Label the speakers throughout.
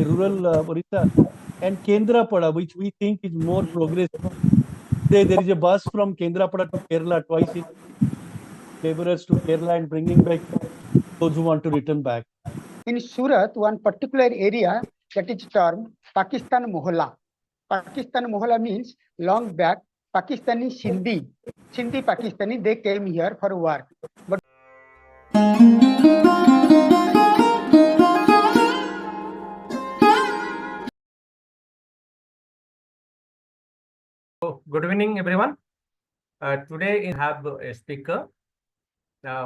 Speaker 1: rural Orissa, and Kendrapada, which we think is more progressive. There is a bus from Kendrapada to Kerala twice in laborers to Kerala and bringing back those who want to return back.
Speaker 2: In Surat, one particular area that is termed Pakistan Mohalla. Pakistan Mohalla means long back Pakistani Sindhi. Sindhi Pakistani, they came here for work. But
Speaker 3: good evening, everyone. Today we have a speaker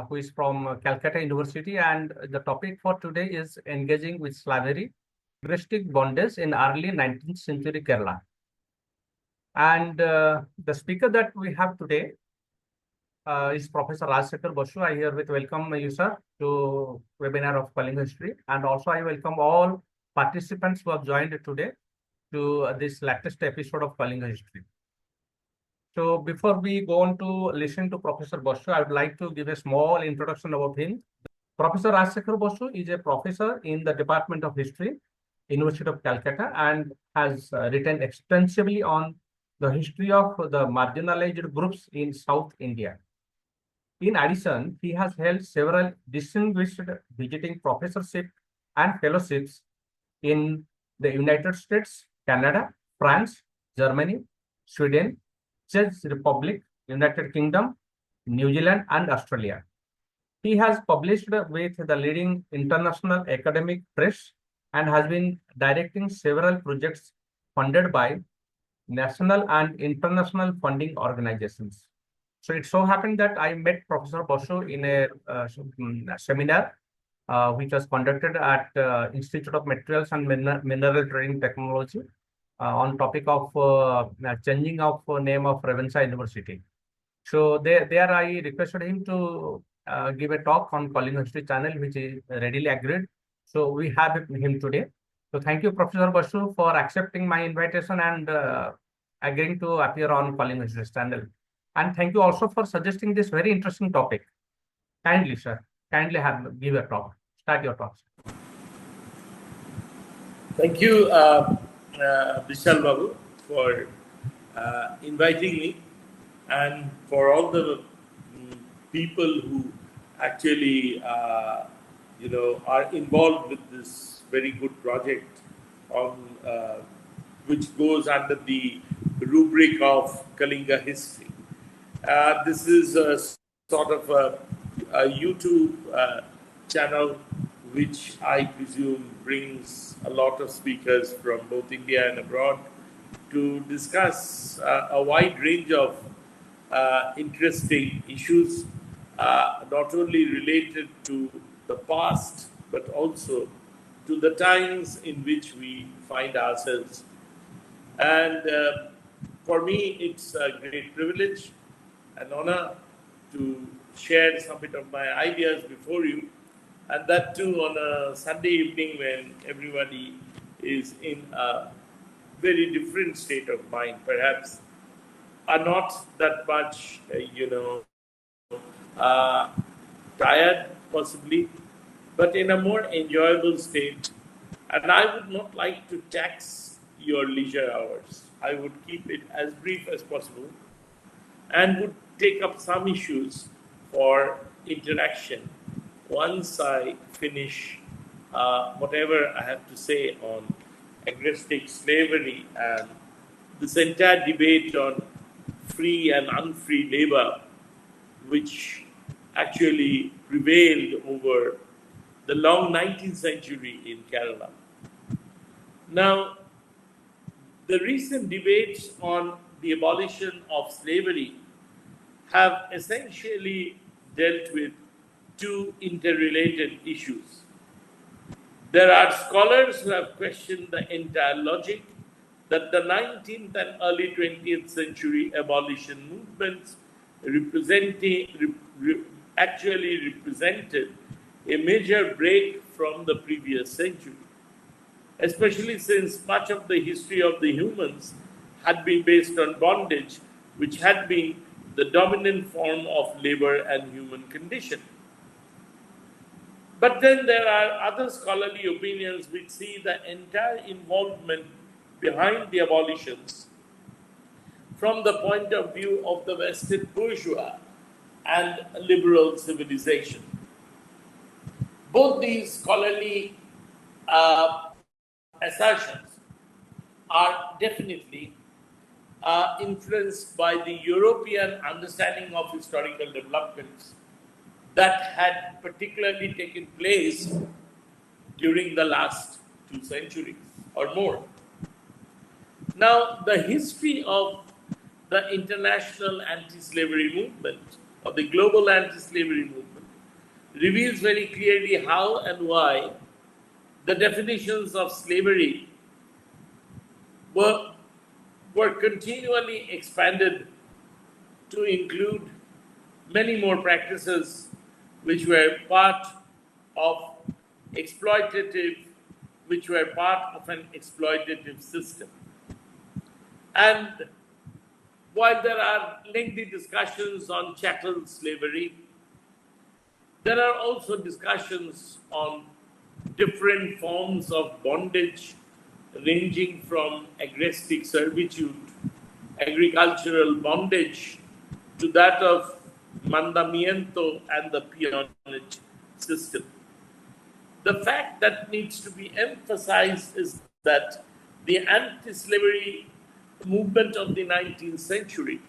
Speaker 3: who is from Calcutta University, and the topic for today is engaging with slavery, agrestic bondage in early 19th century Kerala. And the speaker that we have today is Professor Raj Sekhar Basu. I herewith welcome you, sir, to webinar of Kalinga history, and also I welcome all participants who have joined today to this latest episode of Kalinga history. So before we go on to listen to Professor Basu, I would like to give a small introduction about him. Professor Raj Sekhar Basu is a professor in the Department of History, University of Calcutta, and has written extensively on the history of the marginalized groups in South India. In addition, he has held several distinguished visiting professorships and fellowships in the United States, Canada, France, Germany, Sweden, Czech Republic, United Kingdom, New Zealand, and Australia. He has published with the leading international academic press and has been directing several projects funded by national and international funding organizations. So it so happened that I met Professor Basu in a seminar which was conducted at Institute of Materials and Mineral Trading Technology on topic of changing of name of Ravensa University. So there I requested him to give a talk on Kalinga History channel, which is readily agreed. So we have him today. So thank you, Professor Basu, for accepting my invitation and agreeing to appear on Kalinga History channel. And thank you also for suggesting this very interesting topic. Kindly, sir, kindly give a talk. Start your talk.
Speaker 4: Thank you, Vishal Babu, for inviting me, and for all the people who actually, are involved with this very good project on which goes under the rubric of Kalinga history. This is a sort of a YouTube channel which I presume brings a lot of speakers from both India and abroad to discuss a wide range of interesting issues, not only related to the past, but also to the times in which we find ourselves. And for me, it's a great privilege and honor to share some bit of my ideas before you, and that too on a Sunday evening when everybody is in a very different state of mind, perhaps are not that much, tired possibly, but in a more enjoyable state. And I would not like to tax your leisure hours. I would keep it as brief as possible and would take up some issues for interaction once I finish whatever I have to say on agrestic slavery and this entire debate on free and unfree labor, which actually prevailed over the long 19th century in Kerala. Now, the recent debates on the abolition of slavery have essentially dealt with two interrelated issues. There are scholars who have questioned the entire logic that the 19th and early 20th century abolition movements actually represented a major break from the previous century, especially since much of the history of the humans had been based on bondage, which had been the dominant form of labor and human condition. But then there are other scholarly opinions which see the entire involvement behind the abolitions from the point of view of the Western bourgeois and liberal civilization. Both these scholarly assertions are definitely influenced by the European understanding of historical developments that had particularly taken place during the last 2 centuries or more. Now, the history of the international anti-slavery movement, or the global anti-slavery movement, reveals very clearly how and why the definitions of slavery were continually expanded to include many more practices which were part of an exploitative system. And while there are lengthy discussions on chattel slavery, there are also discussions on different forms of bondage, ranging from agrestic servitude, agricultural bondage, to that of mandamiento and the peonage system. The fact that needs to be emphasized is that the anti-slavery movement of the 19th century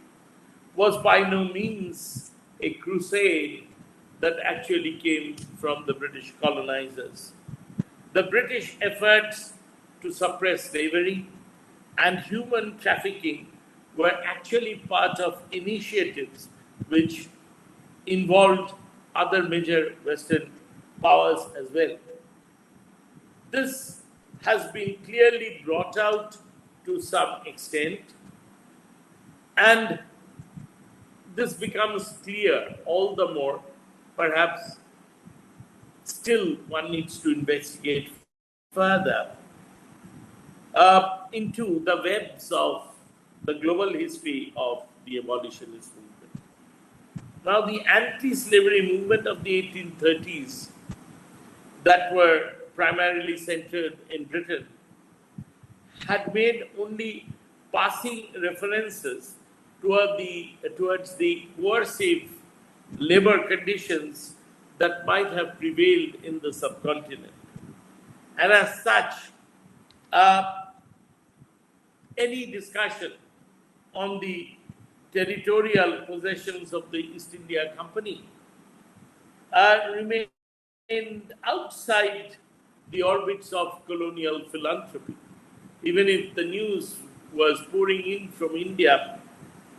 Speaker 4: was by no means a crusade that actually came from the British colonizers. The British efforts to suppress slavery and human trafficking were actually part of initiatives which involved other major Western powers as well. This has been clearly brought out to some extent, and this becomes clear all the more. Perhaps still one needs to investigate further into the webs of the global history of the abolitionist movement. Now, the anti-slavery movement of the 1830s that were primarily centered in Britain had made only passing references towards the coercive labor conditions that might have prevailed in the subcontinent. And as such, any discussion on the territorial possessions of the East India Company remained outside the orbits of colonial philanthropy. Even if the news was pouring in from India,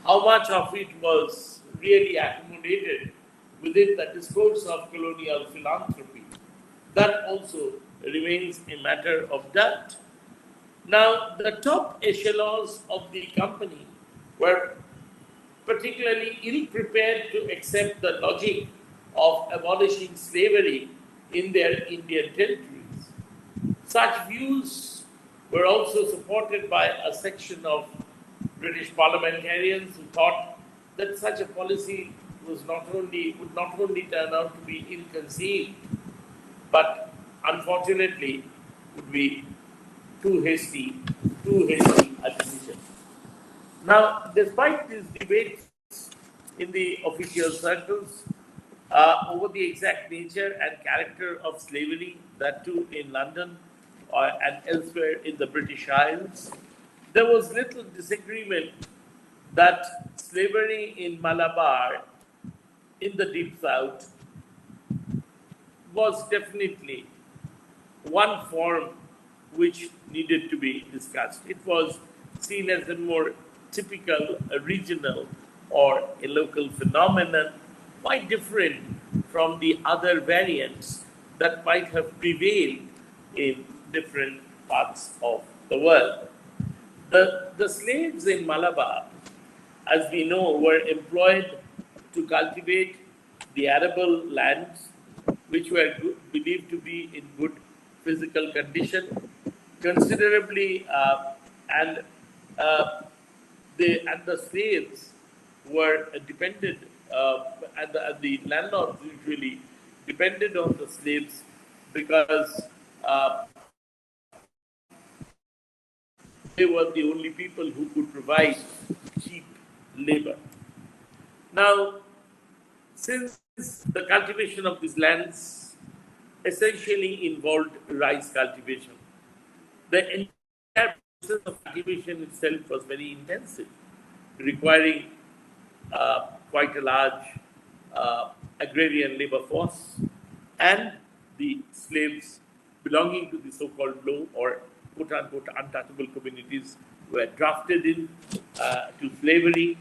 Speaker 4: how much of it was really accommodated within the discourse of colonial philanthropy, that also remains a matter of doubt. Now, the top echelons of the company were particularly ill-prepared to accept the logic of abolishing slavery in their Indian territories. Such views were also supported by a section of British parliamentarians who thought that such a policy would not only turn out to be ill-conceived, but unfortunately would be too hasty a decision. Now, despite these debates in the official circles over the exact nature and character of slavery, that too in London and elsewhere in the British Isles, there was little disagreement that slavery in Malabar, in the Deep South, was definitely one form which needed to be discussed. It was seen as a more typical, a regional, or a local phenomenon, quite different from the other variants that might have prevailed in different parts of the world. The slaves in Malabar, as we know, were employed to cultivate the arable lands, which were believed to be in good physical condition, considerably, and the slaves were dependent, and the landlords usually depended on the slaves because they were the only people who could provide cheap labor. Now, since the cultivation of these lands essentially involved rice cultivation, the entire process of cultivation itself was very intensive, requiring quite a large agrarian labor force, and the slaves belonging to the so-called low or quote-unquote untouchable communities were drafted in to slavery,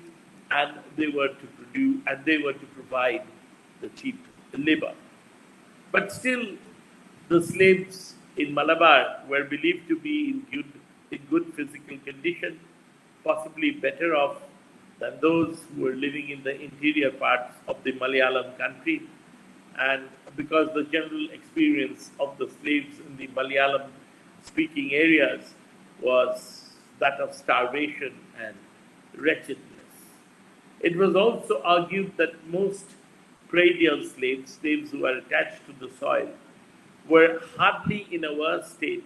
Speaker 4: and they were to provide the cheap labor. But still, the slaves in Malabar were believed to be in good physical condition, possibly better off than those who were living in the interior parts of the Malayalam country. And because the general experience of the slaves in the Malayalam speaking areas was that of starvation and wretchedness. It was also argued that most pradial slaves who were attached to the soil, were hardly in a worse state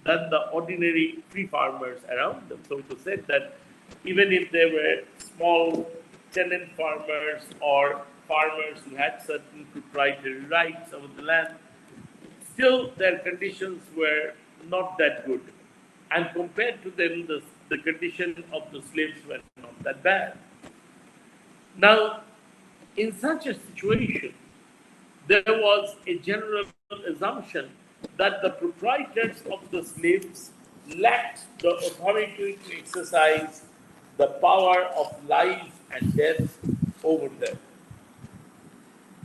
Speaker 4: than the ordinary free farmers around them. So it was said that even if they were small tenant farmers or farmers who had certain proprietary rights over the land, still their conditions were not that good. And compared to them, the condition of the slaves were not that bad. Now, in such a situation, there was a general assumption that the proprietors of the slaves lacked the authority to exercise the power of life and death over them.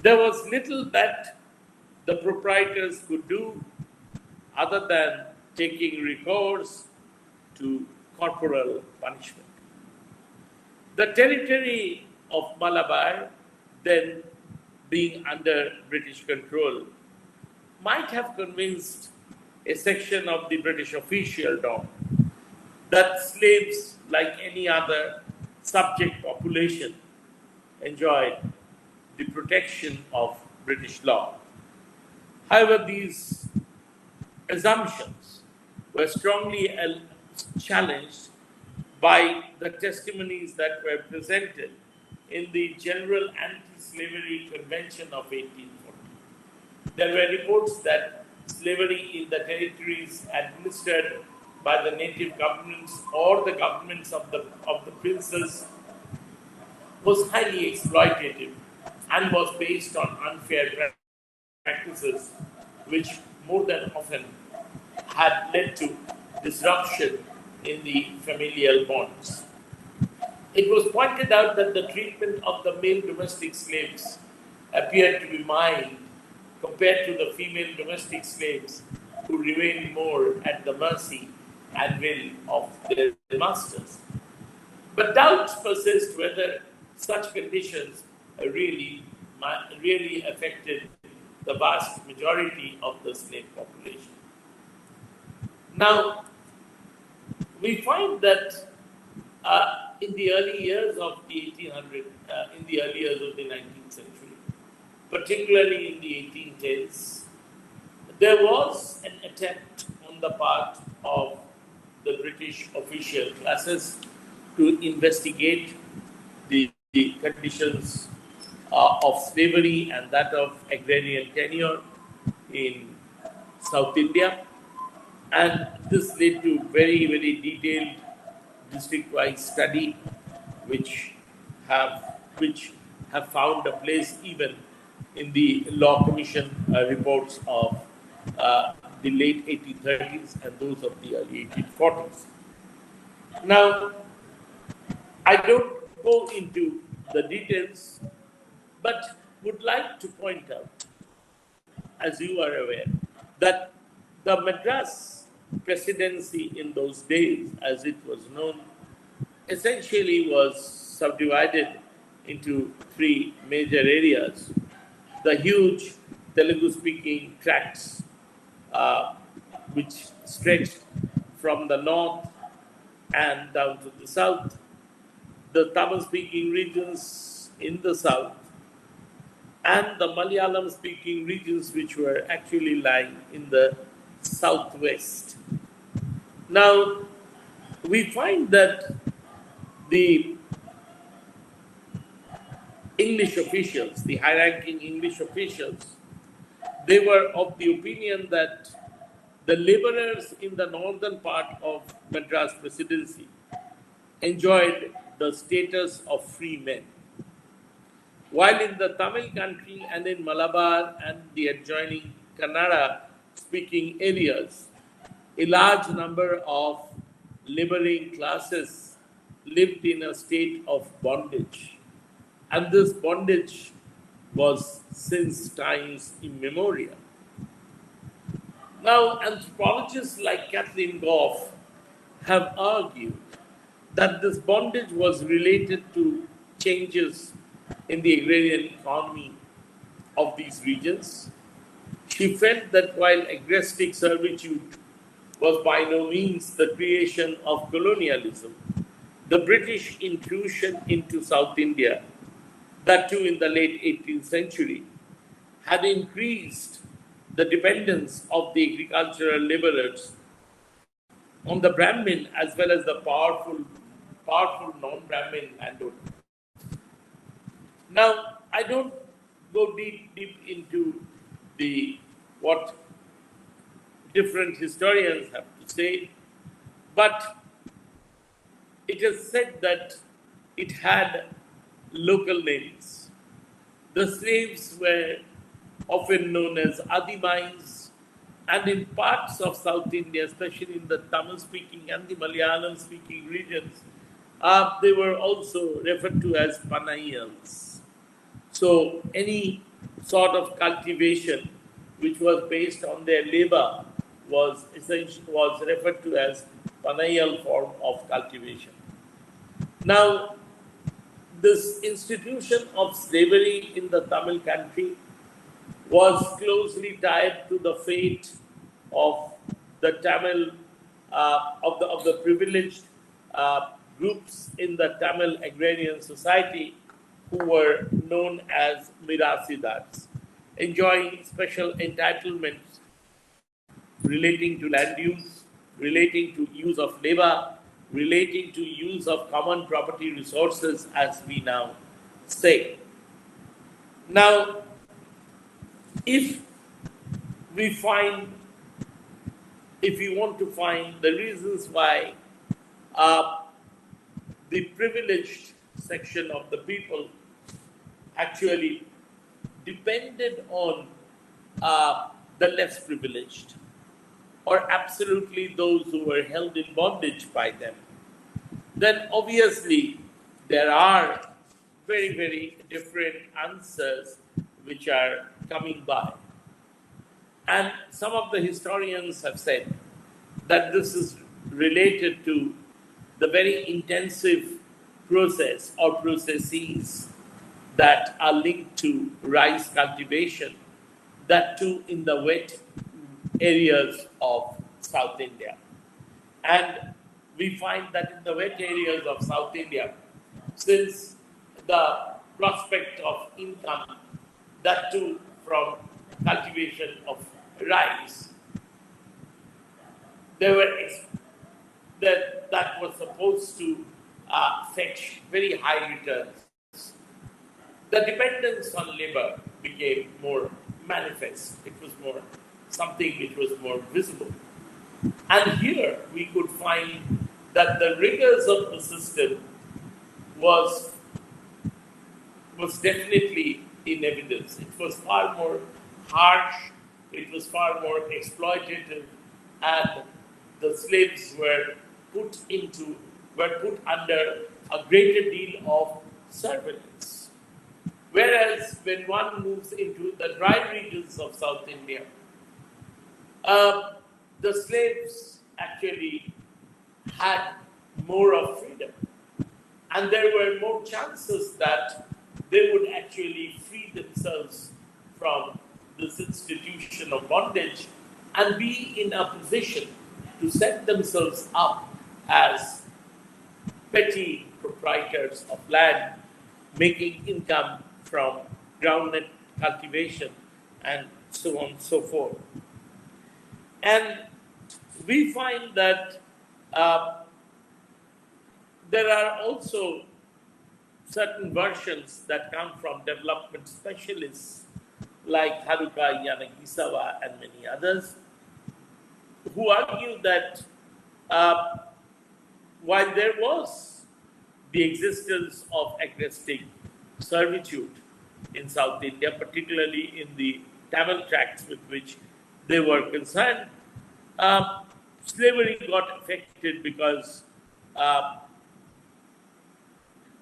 Speaker 4: There was little that the proprietors could do other than taking recourse to corporal punishment. The territory of Malabar, then being under British control, might have convinced a section of the British official dom that slaves, like any other subject population, enjoyed the protection of British law. However, these assumptions were strongly challenged by the testimonies that were presented in the General Anti-Slavery Convention of 1840. There were reports that slavery in the territories administered by the native governments or the governments of the princes was highly exploitative and was based on unfair practices, which more than often had led to disruption in the familial bonds. It was pointed out that the treatment of the male domestic slaves appeared to be mild compared to the female domestic slaves who remained more at the mercy and will of their masters. But doubts persist whether such conditions really affected the vast majority of the slave population. Now, we find that in the early years of the 19th century, particularly in the 1810s, there was an attempt on the part of the British official classes to investigate the conditions of slavery and that of agrarian tenure in South India. And this led to very, very detailed district-wise study, which have found a place even in the Law Commission reports of the late 1830s and those of the early 1840s. Now, I don't go into the details, but would like to point out, as you are aware, that the Madras presidency in those days, as it was known, essentially was subdivided into three major areas. The huge Telugu-speaking tracts, which stretched from the north and down to the south, the Tamil-speaking regions in the south, and the Malayalam speaking regions which were actually lying in the southwest. Now, we find that the English officials, the high ranking English officials, they were of the opinion that the laborers in the northern part of Madras Presidency enjoyed the status of free men, while in the Tamil country and in Malabar and the adjoining Kannada speaking areas, a large number of laboring classes lived in a state of bondage. And this bondage was since times immemorial. Now, anthropologists like Kathleen Goff have argued that this bondage was related to changes in the agrarian economy of these regions. She felt that while agrestic servitude was by no means the creation of colonialism, the British intrusion into South India, that too in the late 18th century, had increased the dependence of the agricultural laborers on the Brahmin as well as the powerful non-Brahmin landowners. Now, I don't go deep into what different historians have to say, but it is said that it had local names. The slaves were often known as Adimais, and in parts of South India, especially in the Tamil-speaking and the Malayalam-speaking regions, they were also referred to as Panayals. So any sort of cultivation which was based on their labor was referred to as Panayal form of cultivation. Now, this institution of slavery in the Tamil country was closely tied to the fate of the Tamil of the privileged groups in the Tamil agrarian society who were known as Mirasidars, enjoying special entitlements relating to land use, relating to use of labor, relating to use of common property resources, as we now say. Now, if we want to find the reasons why the privileged section of the people actually depended on the less privileged, or absolutely those who were held in bondage by them, then obviously there are very, very different answers which are coming by. And some of the historians have said that this is related to the very intensive process or processes that are linked to rice cultivation, that too in the wet areas of South India. And we find that in the wet areas of South India, since the prospect of income, that too from cultivation of rice, that was supposed to fetch very high returns. The dependence on labor became more manifest. It was more something which was more visible. And here we could find that the rigors of the system was definitely in evidence. It was far more harsh, it was far more exploitative, and the slaves were put under a greater deal of surveillance. Whereas when one moves into the dry regions of South India, the slaves actually had more of freedom, and there were more chances that they would actually free themselves from this institution of bondage and be in a position to set themselves up as petty proprietors of land, making income from groundnut cultivation, and so on and so forth. And we find that there are also certain versions that come from development specialists like Haruka Yanagisawa and many others, who argue that while there was the existence of agrestic servitude in South India, particularly in the Tamil tracts with which they were concerned, slavery got affected because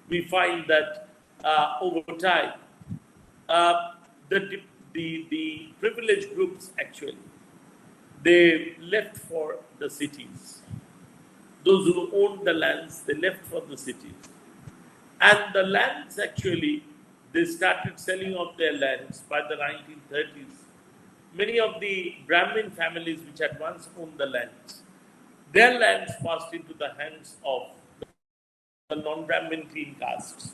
Speaker 4: we find that over time, the privileged groups actually, they left for the cities. Those who owned the lands, they left for the cities. And the lands actually, they started selling off their lands by the 1930s. Many of the Brahmin families which had once owned the lands, their lands passed into the hands of the non-Brahmin clean castes.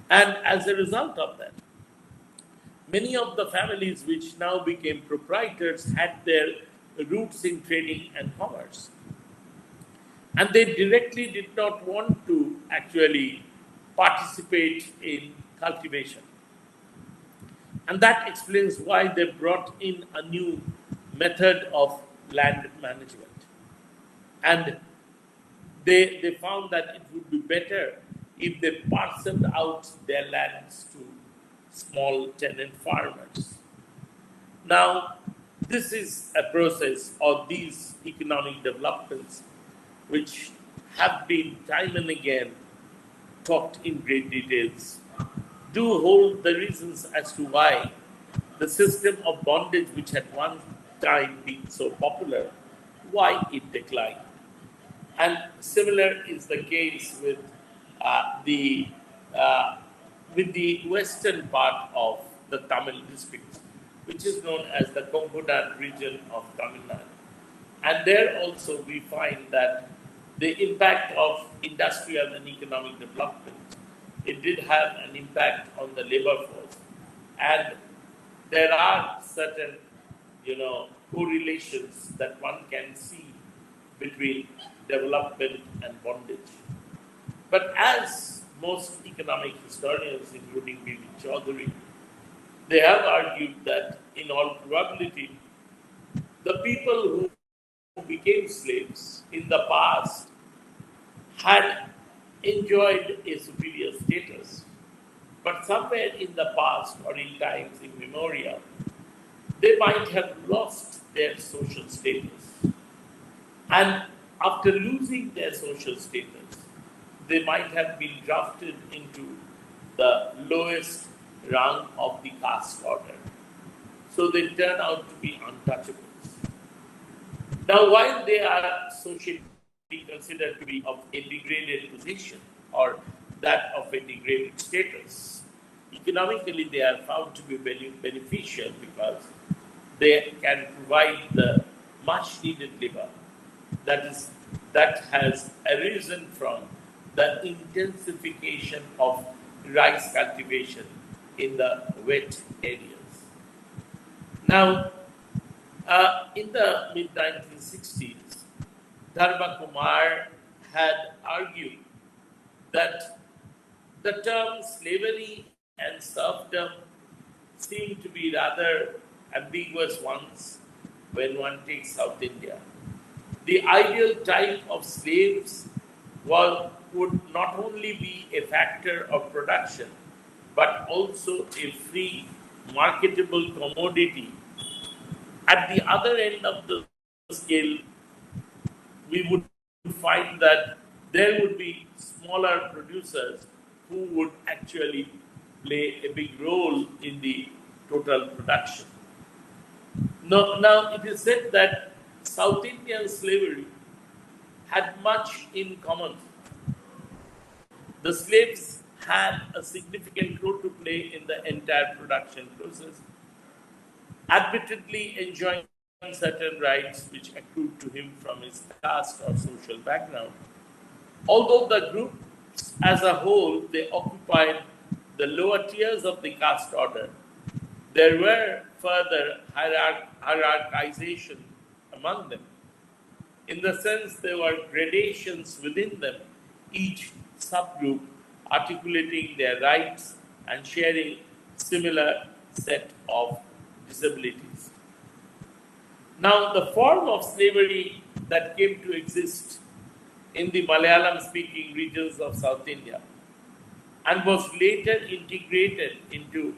Speaker 4: And as a result of that, many of the families which now became proprietors had their roots in trading and commerce. And they directly did not want to actually participate in cultivation. And that explains why they brought in a new method of land management. And they found that it would be better if they parceled out their lands to small tenant farmers. Now, this is a process of these economic developments which have been time and again talked in great details, do hold the reasons as to why the system of bondage, which at one time been so popular, why it declined. And similar is the case with the western part of the Tamil districts, which is known as the Konkunan region of Tamil Nadu. And there also we find that the impact of industrial and economic development, it did have an impact on the labor force. And there are certain, correlations that one can see between development and bondage. But as most economic historians, including B.B. Chaudhary, they have argued that in all probability, the people who became slaves in the past had enjoyed a superior status. But somewhere in the past or in times immemorial, they might have lost their social status. And after losing their social status, they might have been drafted into the lowest rung of the caste order. So they turn out to be untouchables. Now, while they are socially considered to be of a degraded position or that of a degraded status, economically they are found to be beneficial because they can provide the much needed labor that has arisen from the intensification of rice cultivation in the wet areas. Now, in the mid-1960s, Dharma Kumar had argued that the term slavery and serfdom seem to be rather ambiguous ones when one takes South India. The ideal type of slaves would not only be a factor of production, but also a free marketable commodity. At the other end of the scale, we would find that there would be smaller producers who would actually play a big role in the total production. Now it is said that South Indian slavery had much in common. The slaves had a significant role to play in the entire production process, admittedly enjoying certain rights which accrued to him from his caste or social background. Although the group as a whole, they occupied the lower tiers of the caste order, There were further hierarchization among them. In the sense, there were gradations within them, each subgroup articulating their rights and sharing similar set of disabilities. Now, the form of slavery that came to exist in the Malayalam-speaking regions of South India and was later integrated into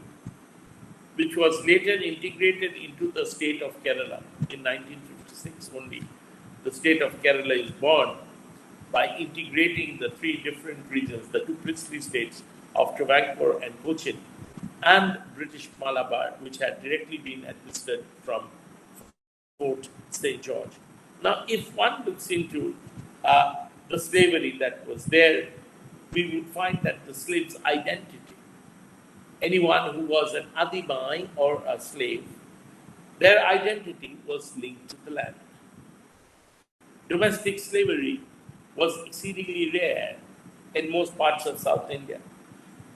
Speaker 4: the state of Kerala in 1956 only. The state of Kerala is born by integrating the three different regions, the two princely states of Travancore and Cochin, and British Malabar, which had directly been administered from Fort St. George. Now, if one looks into the slavery that was there, we will find that the slave's identity, anyone who was an adibai or a slave, their identity was linked to the land. Domestic slavery was exceedingly rare in most parts of South India,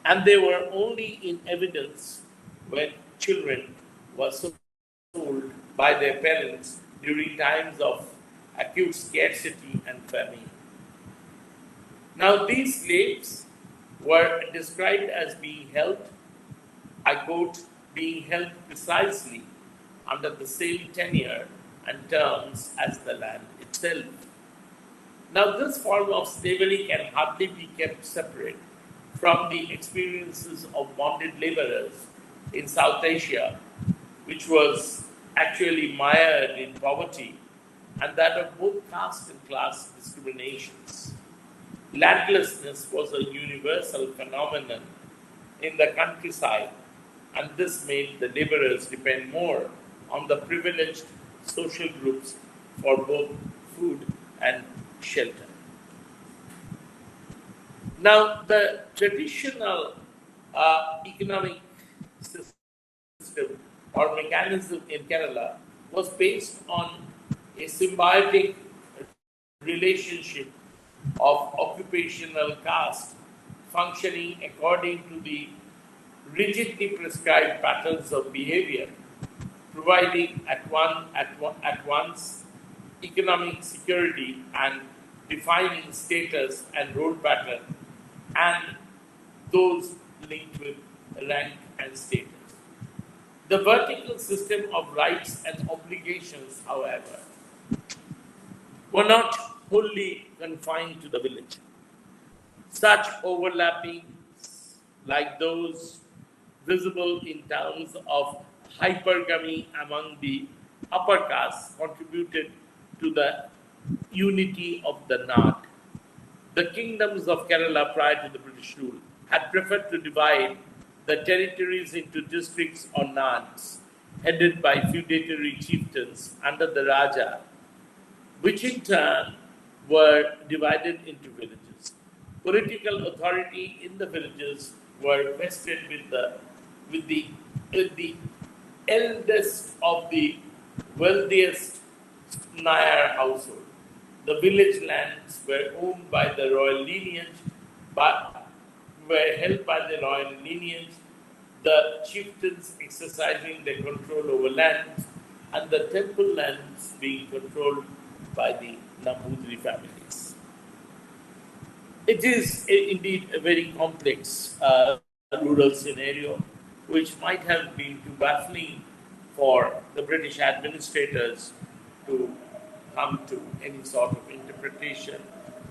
Speaker 4: and they were only in evidence when children were sold by their parents during times of acute scarcity and famine. Now, these slaves were described as being held, I quote, being held precisely under the same tenure and terms as the land itself. Now, this form of slavery can hardly be kept separate from the experiences of bonded laborers in South Asia, which was actually mired in poverty and that of both caste and class discriminations. Landlessness was a universal phenomenon in the countryside, and this made the laborers depend more on the privileged social groups for both food and shelter. Now, the traditional economic system or mechanism in Kerala was based on a symbiotic relationship of occupational caste functioning according to the rigidly prescribed patterns of behavior, providing at once economic security and defining status and role pattern, and those linked with rank and status. The vertical system of rights and obligations, however, were not wholly confined to the village. Such overlappings, like those visible in terms of hypergamy among the upper castes, contributed to the unity of the Nad. The kingdoms of Kerala prior to the British rule had preferred to divide the territories into districts or Nads, headed by feudatory chieftains under the Raja, which in turn were divided into villages. Political authority in the villages were vested with the eldest of the wealthiest Nair household. The village lands were owned by the royal lineage, but were held by the royal lineage, the chieftains exercising their control over lands, and the temple lands being controlled by the Nambudri families. It is indeed a very complex rural scenario, which might have been too baffling for the British administrators to come to any sort of interpretation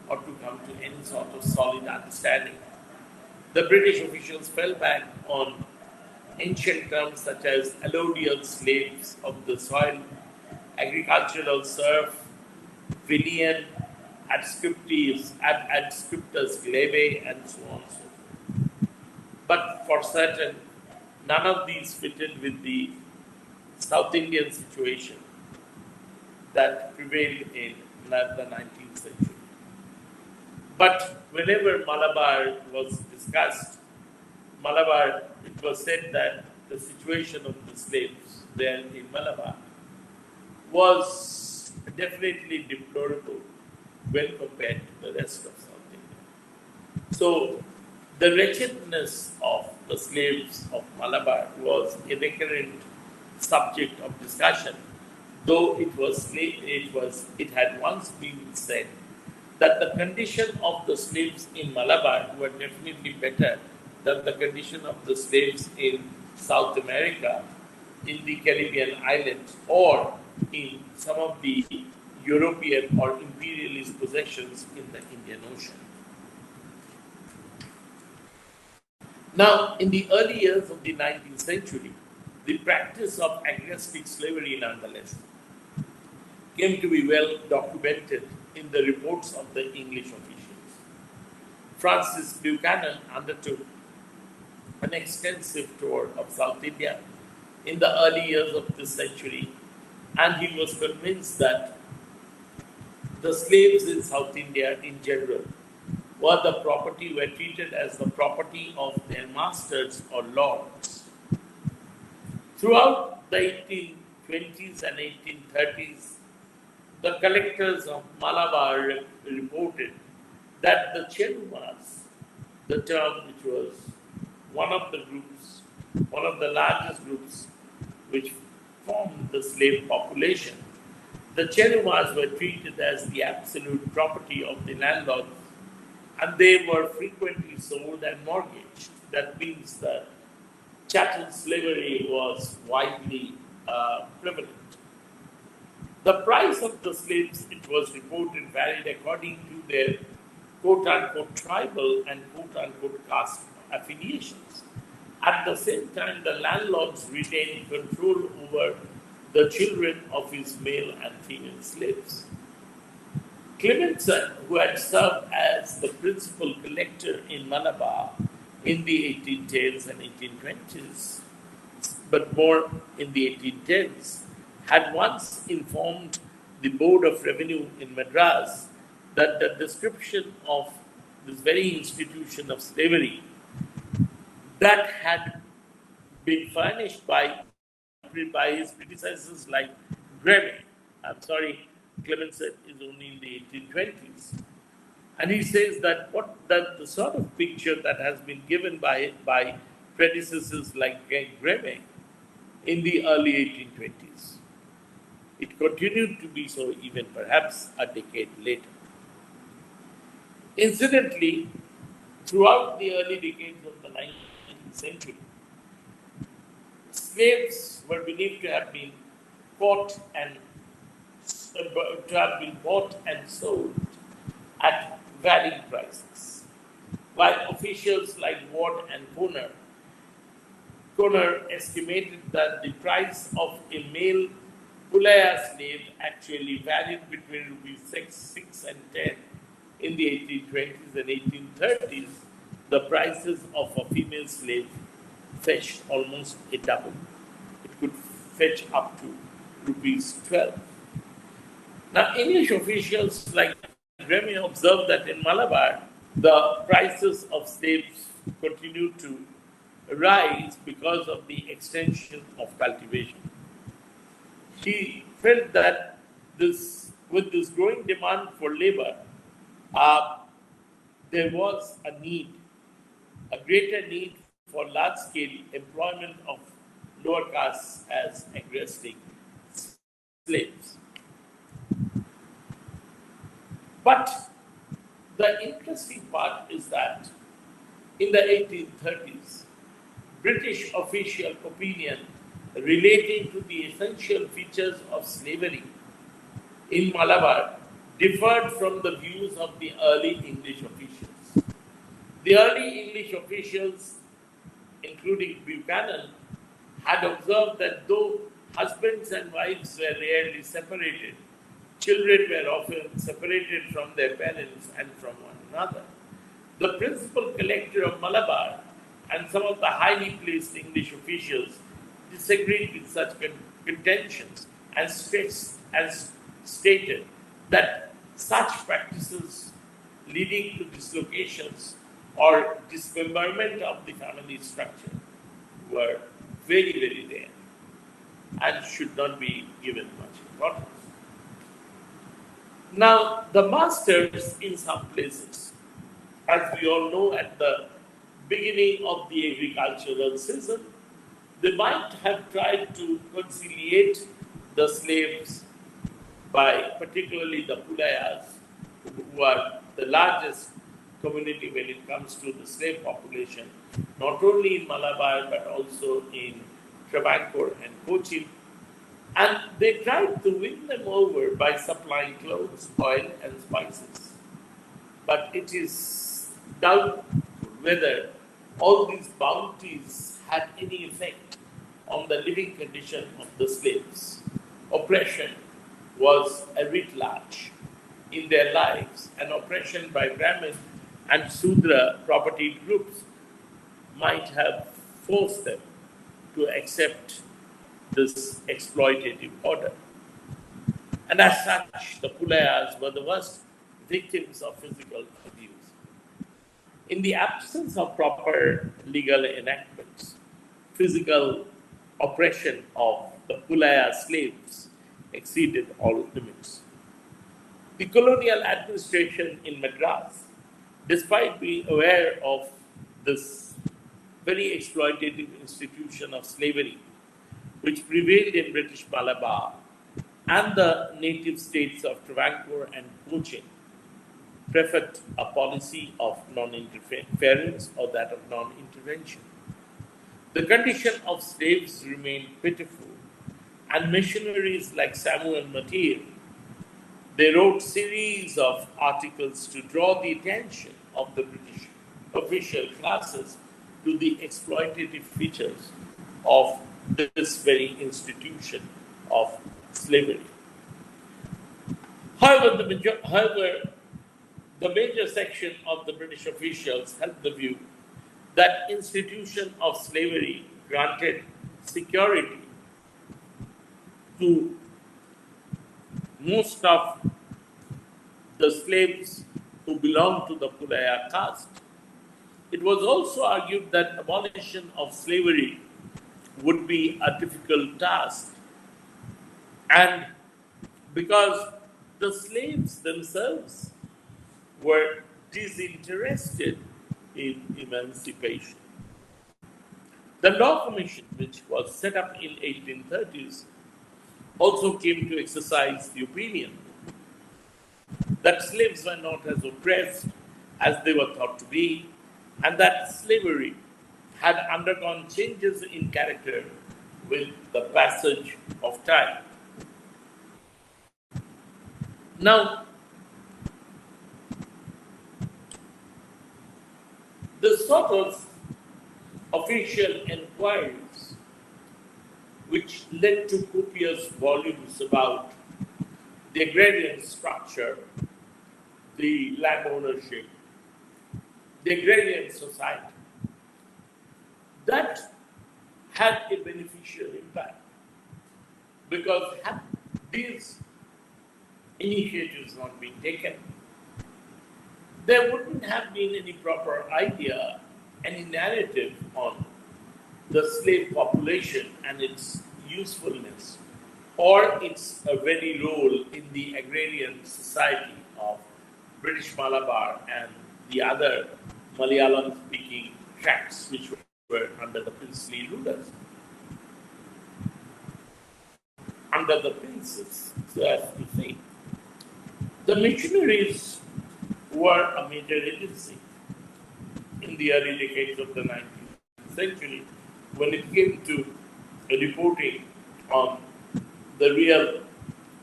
Speaker 4: or to come to any sort of solid understanding. The British officials fell back on ancient terms such as allodial slaves of the soil, agricultural serf, villian, adscriptus glebe, and so on and so forth. But for certain, none of these fitted with the South Indian situation that prevailed in the 19th century. But whenever Malabar was discussed, it was said that the situation of the slaves there in Malabar was definitely deplorable when compared to the rest of South India. So the wretchedness of the slaves of Malabar was a recurrent subject of discussion, though it had once been said that the condition of the slaves in Malabar were definitely better than the condition of the slaves in South America, in the Caribbean islands, or in some of the European or imperialist possessions in the Indian Ocean. Now, in the early years of the 19th century, the practice of agrestic slavery, nonetheless, came to be well documented in the reports of the English officials. Francis Buchanan undertook an extensive tour of South India in the early years of this century, and he was convinced that the slaves in South India in general were treated as the property of their masters or lords. Throughout the 1820s and 1830s, the collectors of Malabar reported that the Cherumas, the term which was one of the largest groups which formed the slave population, the Cherumas were treated as the absolute property of the landlords, and they were frequently sold and mortgaged. That means that chattel slavery was widely prevalent. The price of the slaves, it was reported, varied according to their quote-unquote tribal and quote-unquote caste affiliations. At the same time, the landlords retained control over the children of his male and female slaves. Clemenson, who had served as the principal collector in Malabar in the 1810s and 1820s, but more in the 1810s, had once informed the Board of Revenue in Madras that the description of this very institution of slavery that had been furnished by his predecessors like Grevy. I'm sorry, Clemenson is only in the 1820s. And he says that the sort of picture that has been given by predecessors like Grevy in the early 1820s. It continued to be so even perhaps a decade later. Incidentally, throughout the early decades of the 19th century, slaves were believed to have been bought and sold at varying prices, while officials like Ward and Conner estimated that the price of a male Pulaya slave actually varied between rupees 6 and 10 in the 1820s and 1830s. The prices of a female slave fetched almost a double. It could fetch up to rupees 12. Now, English officials like Remy observed that in Malabar, the prices of slaves continued to rise because of the extension of cultivation. He felt that with this growing demand for labor, there was a greater need for large-scale employment of lower castes as agrestic slaves. But the interesting part is that in the 1830s, British official opinion relating to the essential features of slavery in Malabar differed from the views of the early English officials. The early English officials, including Buchanan, had observed that though husbands and wives were rarely separated, children were often separated from their parents and from one another. The principal collector of Malabar and some of the highly placed English officials disagreed with such contentions and stated that such practices leading to dislocations or dismemberment of the family structure were very, very rare and should not be given much importance. Now, the masters in some places, as we all know, at the beginning of the agricultural season, they might have tried to conciliate the slaves by particularly the Pulayas, who are the largest community when it comes to the slave population, not only in Malabar but also in Travancore and Cochin. And they tried to win them over by supplying clothes, oil, and spices. But it is doubtful whether all these bounties had any effect on the living condition of the slaves. Oppression was a writ large in their lives, and oppression by Brahmin and Sudra property groups might have forced them to accept this exploitative order. And as such, the Pulayas were the worst victims of physical abuse. In the absence of proper legal enactments, physical oppression of the Pulaya slaves exceeded all limits. The colonial administration in Madras, despite being aware of this very exploitative institution of slavery, which prevailed in British Malabar and the native states of Travancore and Cochin, preferred a policy of non-interference or that of non-intervention. The condition of slaves remained pitiful, and missionaries like Samuel Matir, they wrote series of articles to draw the attention of the British official classes to the exploitative features of this very institution of slavery. However, the major section of the British officials held the view that institution of slavery granted security to most of the slaves who belonged to the Pulaya caste. It was also argued that abolition of slavery would be a difficult task, and because the slaves themselves were disinterested in emancipation. The Law Commission, which was set up in 1830s, also came to exercise the opinion that slaves were not as oppressed as they were thought to be, and that slavery had undergone changes in character with the passage of time. Now, the sort of official inquiries which led to copious volumes about the agrarian structure, the land ownership, the agrarian society, that had a beneficial impact, because had these initiatives not been taken, there wouldn't have been any proper idea, any narrative on the slave population and its usefulness, or its very role in the agrarian society of British Malabar and the other Malayalam-speaking tracts which were under the princely rulers. Under the princes, so as to say. The missionaries were a major agency in the early decades of the 19th century when it came to reporting on the real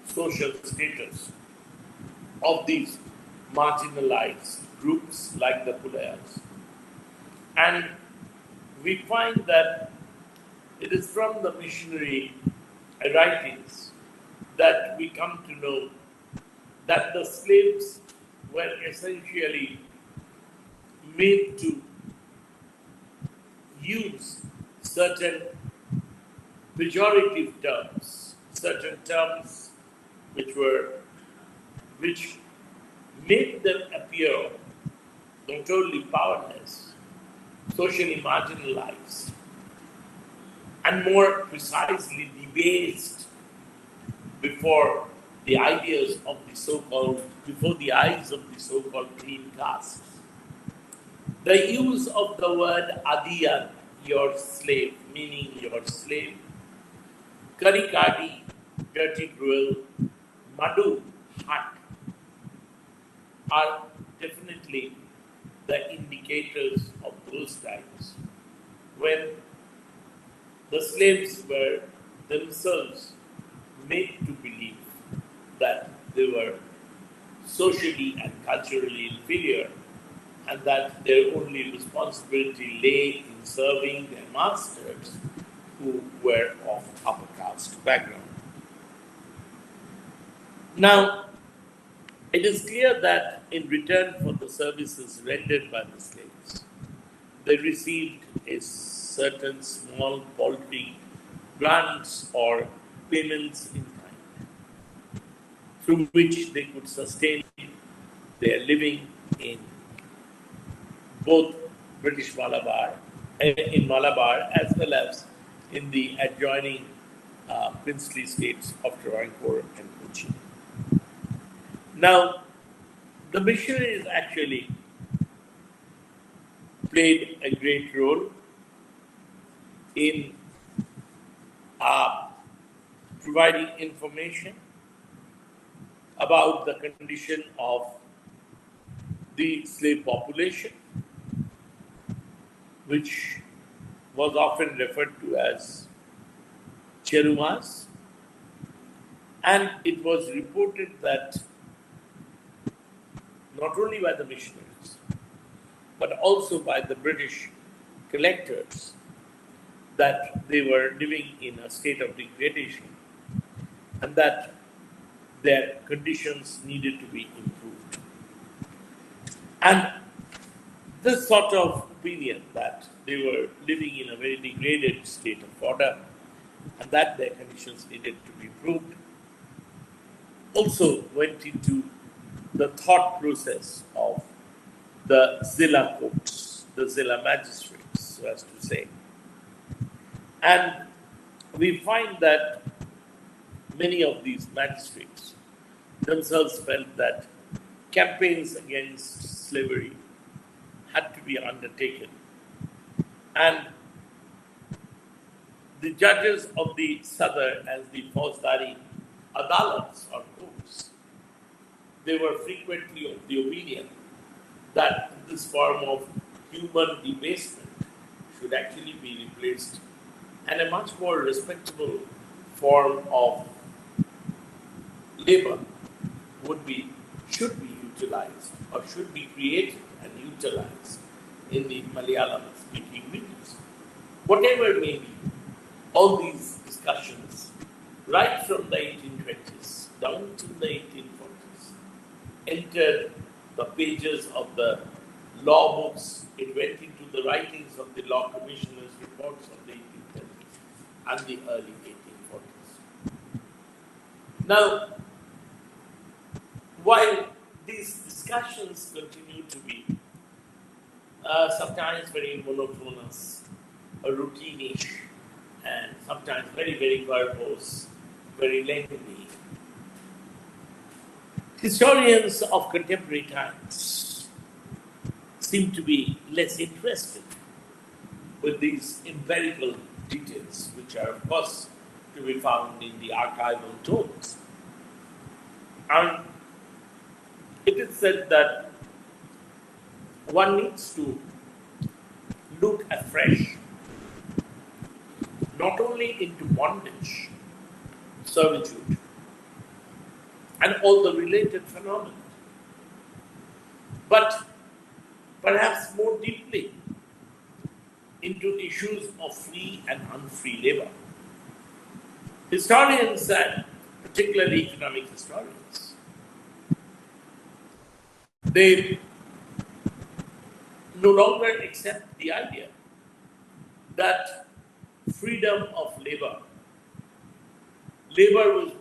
Speaker 4: social status of these marginalized groups like the Pulayas. And we find that it is from the missionary writings that we come to know that the slaves were essentially made to use certain pejorative terms, certain terms which made them appear not only powerless, socially marginalized, and more precisely debased before the ideas of the so-called, before the eyes of the so-called clean castes. The use of the word Adiyan, your slave, meaning your slave, Karikadi, dirty grill, Madu, hut, are definitely the indicators of those times when the slaves were themselves made to believe that they were socially and culturally inferior and that their only responsibility lay in serving their masters who were of upper caste background. Now, it is clear that in return for the services rendered by the slaves, they received a certain small paltry grants or payments in kind, through which they could sustain their living in both British Malabar, in Malabar as well as in the adjoining princely states of Travancore and Kochi. Now, the missionaries actually played a great role in providing information about the condition of the slave population, which was often referred to as Cherumas, and it was reported that not only by the missionaries, but also by the British collectors, that they were living in a state of degradation and that their conditions needed to be improved. And this sort of opinion that they were living in a very degraded state of order and that their conditions needed to be improved also went into the thought process of the Zilla courts, the Zilla magistrates, so as to say. And we find that many of these magistrates themselves felt that campaigns against slavery had to be undertaken. And the judges of the Sadr, as the Fauzdari Adalats or courts, they were frequently of the opinion that this form of human debasement should actually be replaced and a much more respectable form of labor should be utilized or should be created and utilized in the Malayalam speaking regions. Whatever may be, all these discussions, right from the 1820s down to the 1840s, entered the pages of the law books. It went into the writings of the law commissioners' reports of the 1830s and the early 1840s. Now, while these discussions continue to be sometimes very monotonous, routinish, and sometimes very, very verbose, very lengthy, historians of contemporary times seem to be less interested with these empirical details, which are, of course, to be found in the archival tomes. And it is said that one needs to look afresh not only into bondage, servitude, and all the related phenomena, but perhaps more deeply into issues of free and unfree labor. Historians, and particularly economic historians, they no longer accept the idea that freedom of labor,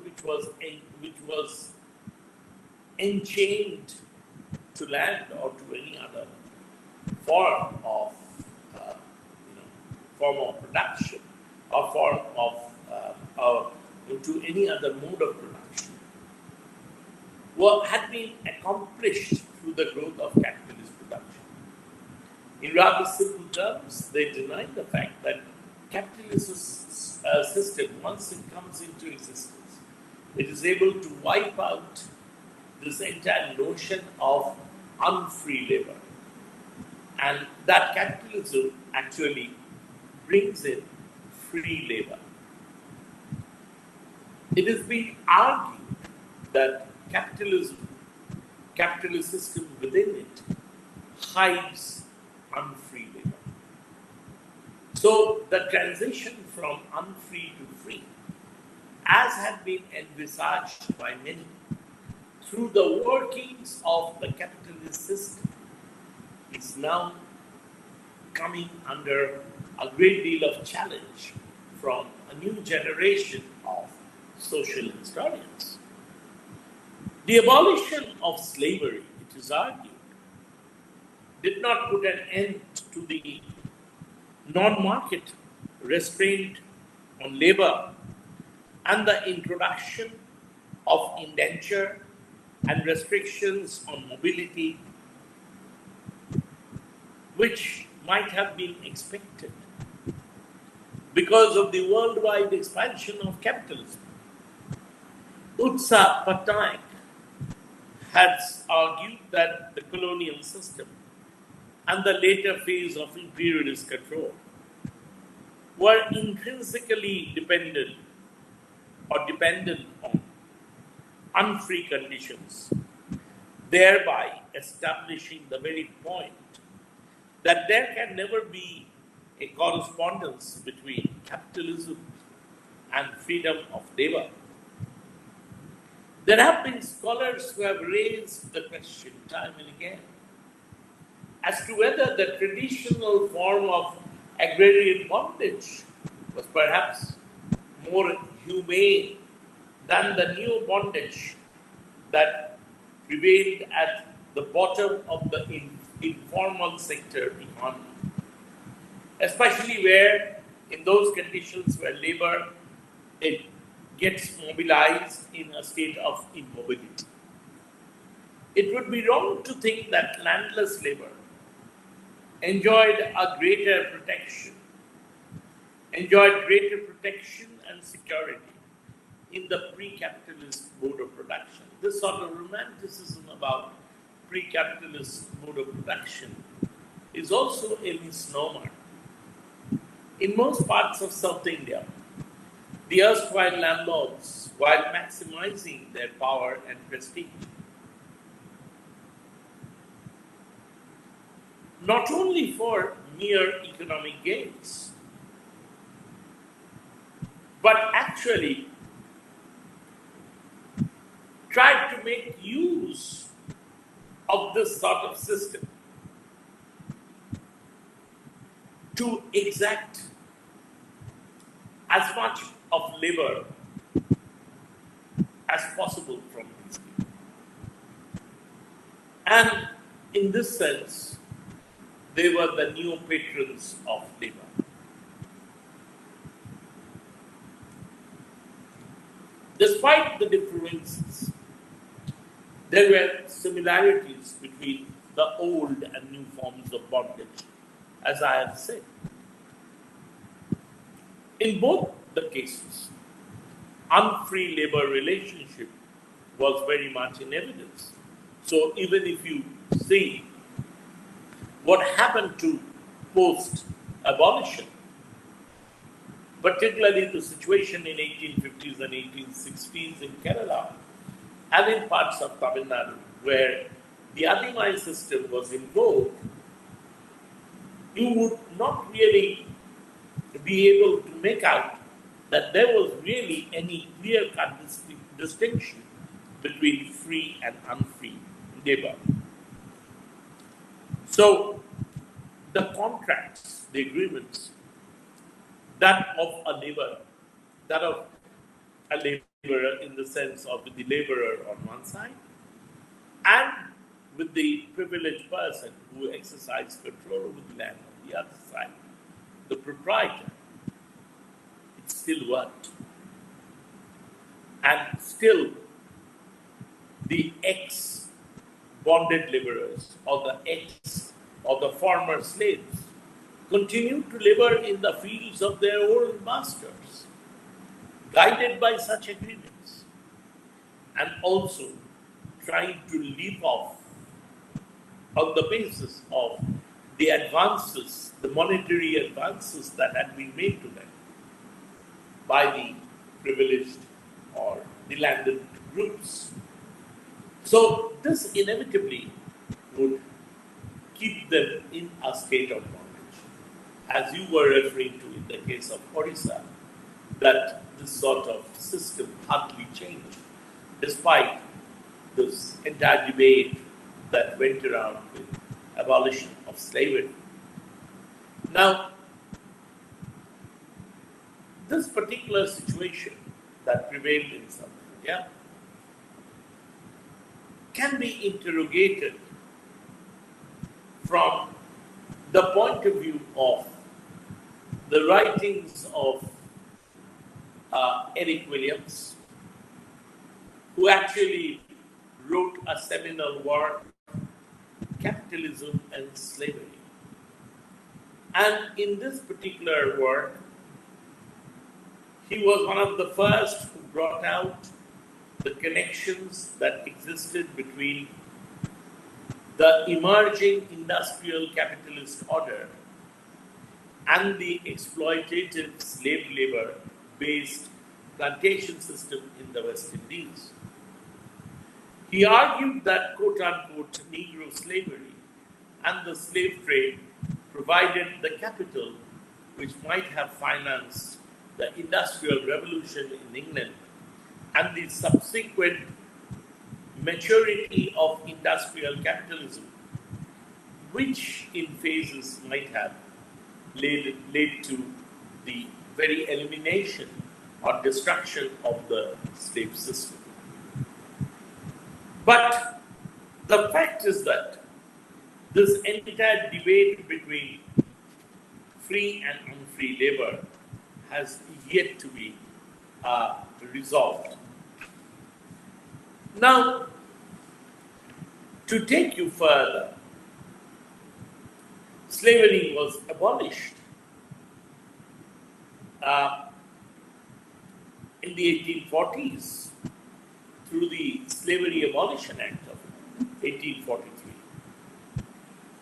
Speaker 4: which was enchained to land or to any other form of production or form of to any other mode of production, had been accomplished through the growth of capitalist production. In rather simple terms, they deny the fact that capitalist system, once it comes into existence, it is able to wipe out this entire notion of unfree labor. And that capitalism actually brings in free labor. It has been argued that capitalist system within it hides unfree labor. So the transition from unfree to free, as had been envisaged by many through the workings of the capitalist system, is now coming under a great deal of challenge from a new generation of social historians. The abolition of slavery, it is argued, did not put an end to the non-market restraint on labor and the introduction of indenture and restrictions on mobility, which might have been expected because of the worldwide expansion of capitalism. Utsa Patnaik has argued that the colonial system and the later phase of imperialist control were intrinsically dependent on unfree conditions, thereby establishing the very point that there can never be a correspondence between capitalism and freedom of labor. There have been scholars who have raised the question time and again as to whether the traditional form of agrarian bondage was perhaps more humane than the new bondage that prevailed at the bottom of the informal sector economy, especially where in those conditions where labor it gets mobilized in a state of immobility. It would be wrong to think that landless labor enjoyed greater protection and security in the pre-capitalist mode of production. This sort of romanticism about pre-capitalist mode of production is also a misnomer. In most parts of South India, the erstwhile landlords, while maximizing their power and prestige, not only for mere economic gains, but actually tried to make use of this sort of system to exact as much of labor as possible from these people. And in this sense, they were the new patrons of labor. Despite the differences, there were similarities between the old and new forms of bondage, as I have said. In both the cases, unfree labor relationship was very much in evidence. So even if you see what happened to post-abolition, particularly the situation in 1850s and 1860s in Kerala and in parts of Tamil Nadu, where the Adimai system was in vogue, you would not really be able to make out that there was really any clear-cut distinction between free and unfree labor. So, the contracts, the agreements, that of a laborer in the sense of the laborer on one side, and with the privileged person who exercised control over the land on the other side, the proprietor, it still worked. And still, the ex-bonded laborers or the or the former slaves continued to labor in the fields of their old masters, guided by such agreements, and also trying to live off on the basis of the advances, the monetary advances that had been made to them by the privileged or the landed groups. So this inevitably would keep them in a state of bondage. As you were referring to in the case of Orissa, that this sort of system hardly changed, despite this entire debate that went around with abolition of slavery. Now, this particular situation that prevailed in South India can be interrogated from the point of view of the writings of Eric Williams, who actually wrote a seminal work, Capitalism and Slavery. And in this particular work, he was one of the first who brought out the connections that existed between the emerging industrial capitalist order and the exploitative slave labor-based plantation system in the West Indies. He argued that quote-unquote Negro slavery and the slave trade provided the capital which might have financed the Industrial Revolution in England and the subsequent maturity of industrial capitalism, which in phases might have led to the very elimination or destruction of the slave system. But the fact is that this entire debate between free and unfree labor has yet to be resolved. Now, to take you further, slavery was abolished in the 1840s through the Slavery Abolition Act of 1843.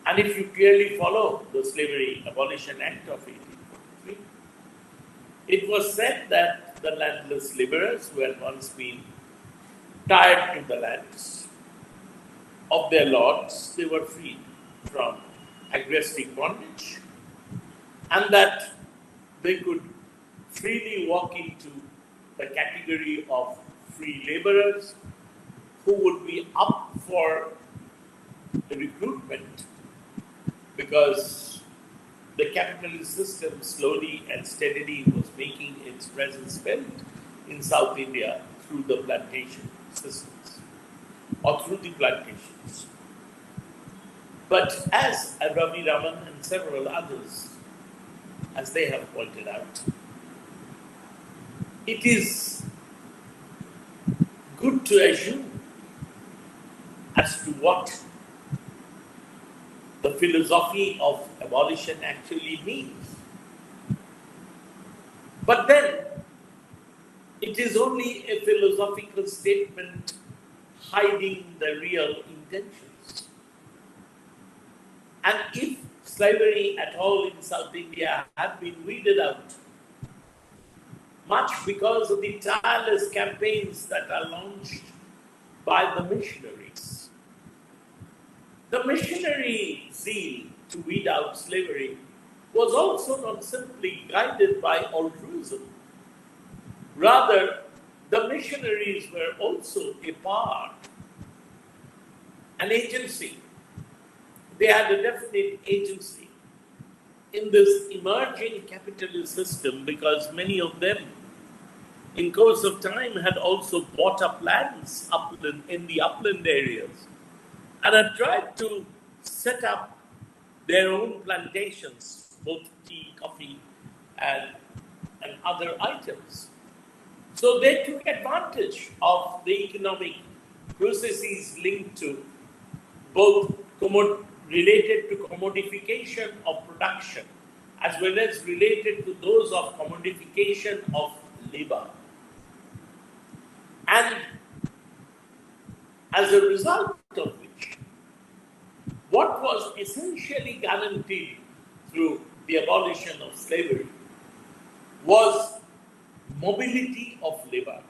Speaker 4: And if you clearly follow the Slavery Abolition Act of 1843, it was said that the landless laborers who had once been tied to the lands of their lords, they were freed from agrestic bondage, and that they could freely walk into the category of free laborers who would be up for the recruitment, because the capitalist system slowly and steadily was making its presence felt in South India through the plantation systems or through the plantations. But as Ravi Raman and several others, as they have pointed out, it is good to assume as to what the philosophy of abolition actually means. But then, it is only a philosophical statement hiding the real intentions. And if slavery at all in South India had been weeded out, much because of the tireless campaigns that are launched by the missionaries. The missionary zeal to weed out slavery was also not simply guided by altruism. Rather, the missionaries were also a part, an agency. They had a definite agency in this emerging capitalist system, because many of them, in course of time, had also bought up lands in the upland areas and had tried to set up their own plantations, both tea, coffee, and other items. So they took advantage of the economic processes linked to both related to commodification of production, as well as related to those of commodification of labor. And as a result of which, what was essentially guaranteed through the abolition of slavery was mobility of labor,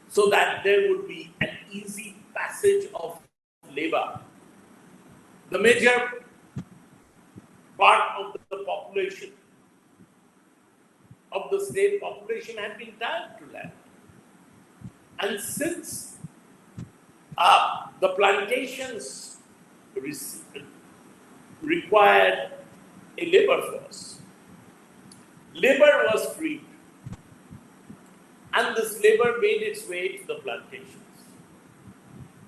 Speaker 4: so that there would be an easy passage of labor. The major part of the population, of the slave population, had been tied to land. And since the plantations required a labor force, labor was freed, and this labor made its way to the plantations.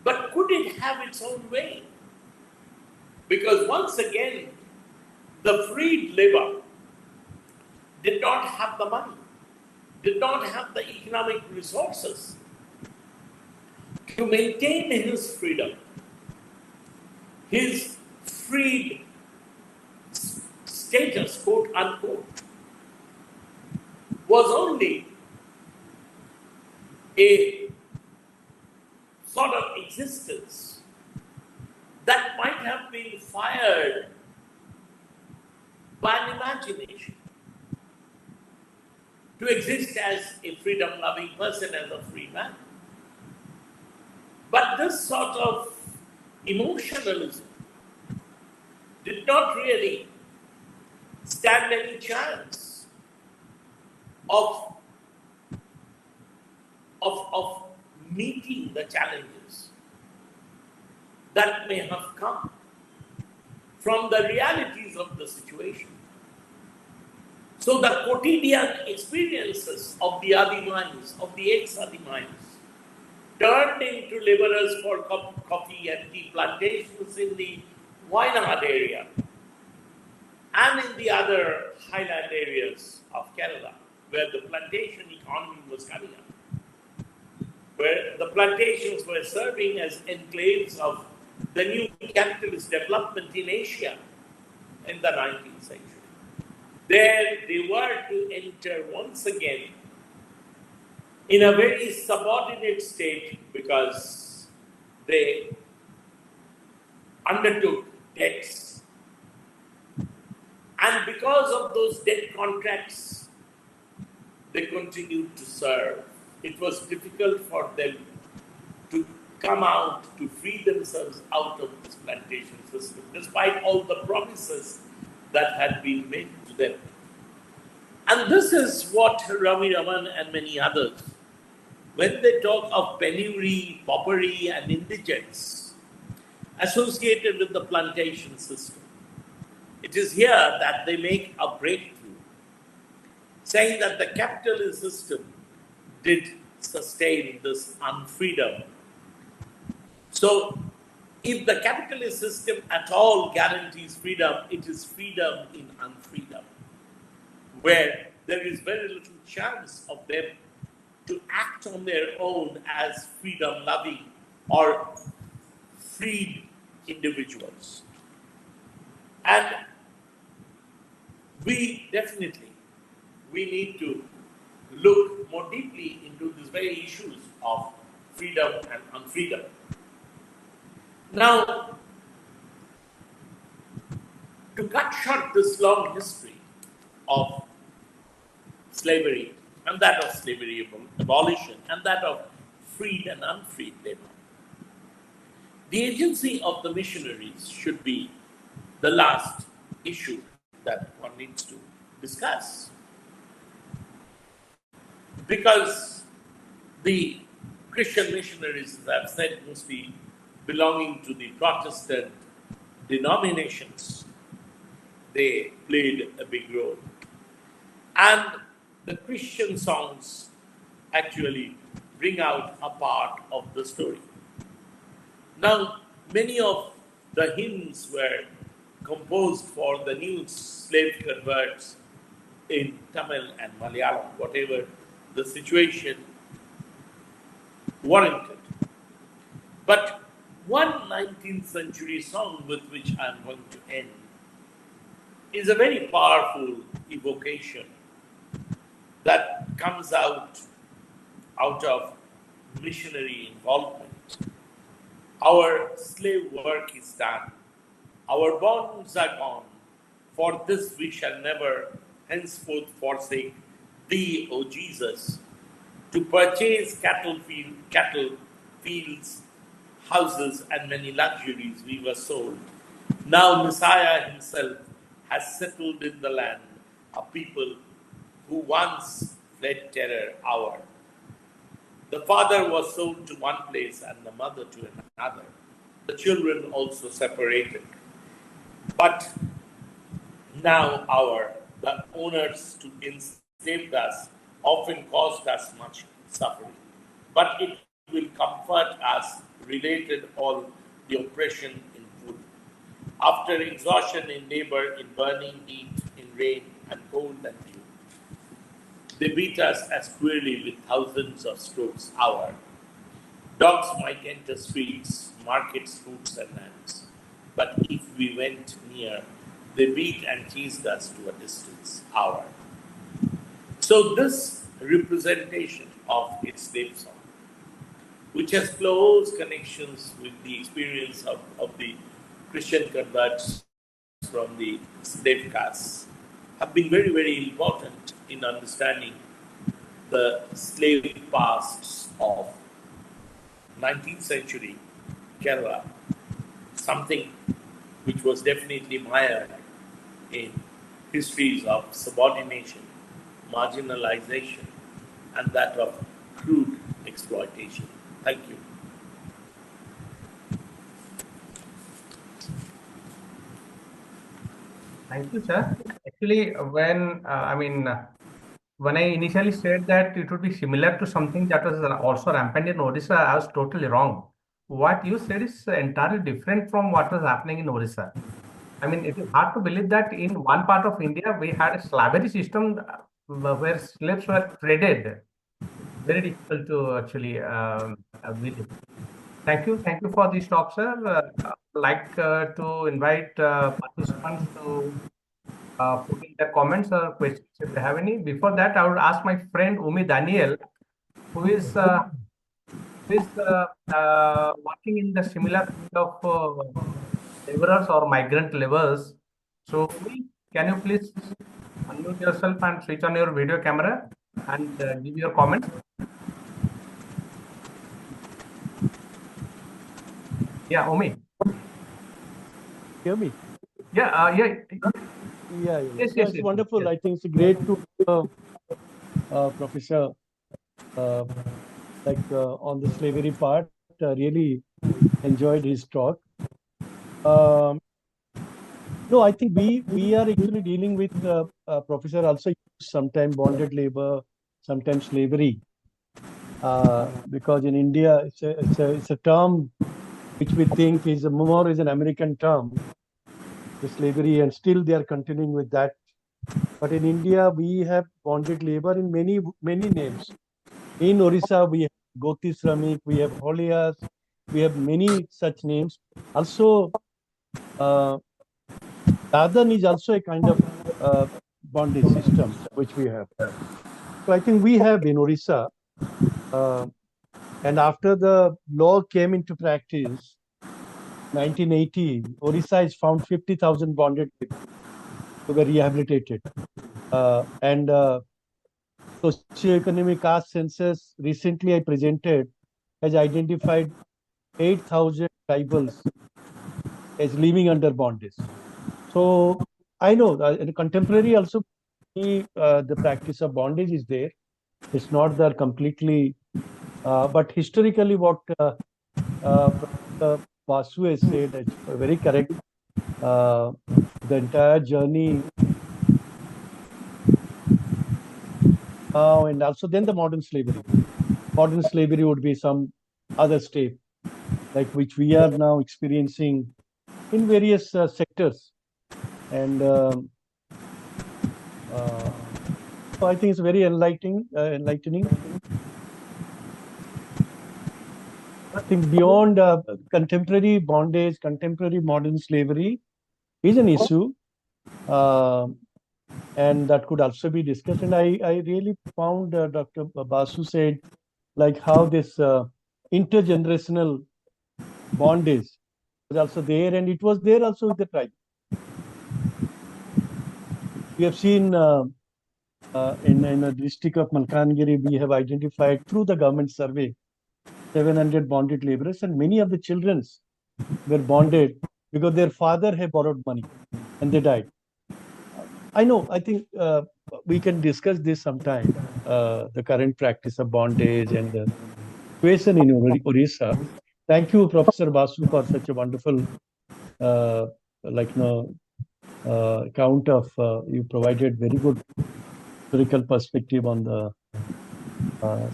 Speaker 4: But could it have its own way? Because once again, the freed labor did not have the money, did not have the economic resources to maintain his freedom. His freed status, quote unquote, was only a sort of existence that might have been fired by an imagination. To exist as a freedom-loving person, as a free man. But this sort of emotionalism did not really stand any chance of meeting the challenges that may have come from the realities of the situation. So the quotidian experiences of the Adimais, of the ex-Adimais, turned into laborers for coffee and tea plantations in the Wayanad area and in the other highland areas of Kerala, where the plantation economy was coming up, where the plantations were serving as enclaves of the new capitalist development in Asia in the 19th century. There they were to enter once again in a very subordinate state because they undertook debts. And because of those debt contracts, they continued to serve. It was difficult for them to come out, to free themselves out of this plantation system, despite all the promises that had been made to them. And this is what Ravi Raman and many others, when they talk of penury, paupery, and indigence associated with the plantation system, it is here that they make a breakthrough, saying that the capitalist system did sustain this unfreedom. So, if the capitalist system at all guarantees freedom, it is freedom in unfreedom, where there is very little chance of them to act on their own as freedom-loving or freed individuals. And we need to look more deeply into these very issues of freedom and unfreedom. Now, to cut short this long history of slavery, and that of slavery abolition, and that of freed and unfreed labor, the agency of the missionaries should be the last issue that one needs to discuss. Because the Christian missionaries, as I've said, mostly belonging to the Protestant denominations, they played a big role. And the Christian songs actually bring out a part of the story. Now, many of the hymns were composed for the new slave converts in Tamil and Malayalam, whatever the situation warranted. But one 19th century song with which I'm going to end is a very powerful evocation that comes out of missionary involvement. Our slave work is done. Our bonds are gone. For this we shall never henceforth forsake thee, O Jesus. To purchase cattle, fields, houses, and many luxuries we were sold. Now Messiah himself has settled in the land, a people who once fled terror hour. The father was sold to one place and the mother to another. The children also separated. But now the owners to enslave us often caused us much suffering. But it will comfort us, related all the oppression in food. After exhaustion in labor, in burning heat, in rain and cold and dew, they beat us as cruelly with thousands of strokes hour. Dogs might enter streets, markets, fruits and lands. But if we went near, they beat and teased us to a distance hour. So this representation of a slave song, which has close connections with the experience of the Christian converts from the slave castes, have been very, very important in understanding the slave pasts of 19th century Kerala, something which was definitely mired in histories of subordination, marginalization, and that of crude exploitation. Thank you.
Speaker 3: Thank you, sir. Actually, when I initially said that it would be similar to something that was also rampant in Odisha, I was totally wrong. What you said is entirely different from what was happening in Odisha. I mean, it is hard to believe that in one part of India we had a slavery system where slaves were traded. Very difficult to actually believe. Thank you for this talk, sir. I'd like to invite participants to put in their comments or questions if they have any. Before that, I would ask my friend Umi Daniel, who is working in the similar field of laborers or migrant laborers. So, Umi, can you please unmute yourself and switch on your video camera and give your comments? Yeah, Umi.
Speaker 1: Hear me?
Speaker 3: Yeah, yeah.
Speaker 1: Yeah,
Speaker 3: Yes,
Speaker 1: it's wonderful.
Speaker 3: yes.
Speaker 1: I think it's great to Professor on the slavery part. Really enjoyed his talk. Um, no, I think we are actually dealing with Professor also sometimes bonded labor, sometimes slavery, because in India it's a term which we think is more is an American term, the slavery, and still they are continuing with that. But in India, we have bonded labor in many names. In Orissa, we have Goti Shramik, we have Holias, we have many such names. Also, Dadan is also a kind of bondage system which we have. So I think we have in Orissa, and after the law came into practice, 1980, Orissa has found 50,000 bonded people who were rehabilitated. And Socioeconomic caste census recently I presented has identified 8,000 tribals as living under bondage. So I know in contemporary also the practice of bondage is there. It's not there completely, but historically what Professor Basu has said is very correct. The entire journey, and also then the modern slavery. Modern slavery would be some other state, like which we are now experiencing in various sectors. And so I think it's very enlightening. I think beyond contemporary bondage, contemporary modern slavery is an issue, uh, and that could also be discussed. And I really found Dr. Basu said like how this intergenerational bondage was also there, and it was there also with the tribe. We have seen in the district of Malkangiri, we have identified through the government survey 700 bonded laborers, and many of the children were bonded because their father had borrowed money and they died. I know, I think we can discuss this sometime, the current practice of bondage and the situation in Orissa. Thank you, Professor Basu, for such a wonderful uh, like no account of you provided very good historical perspective on the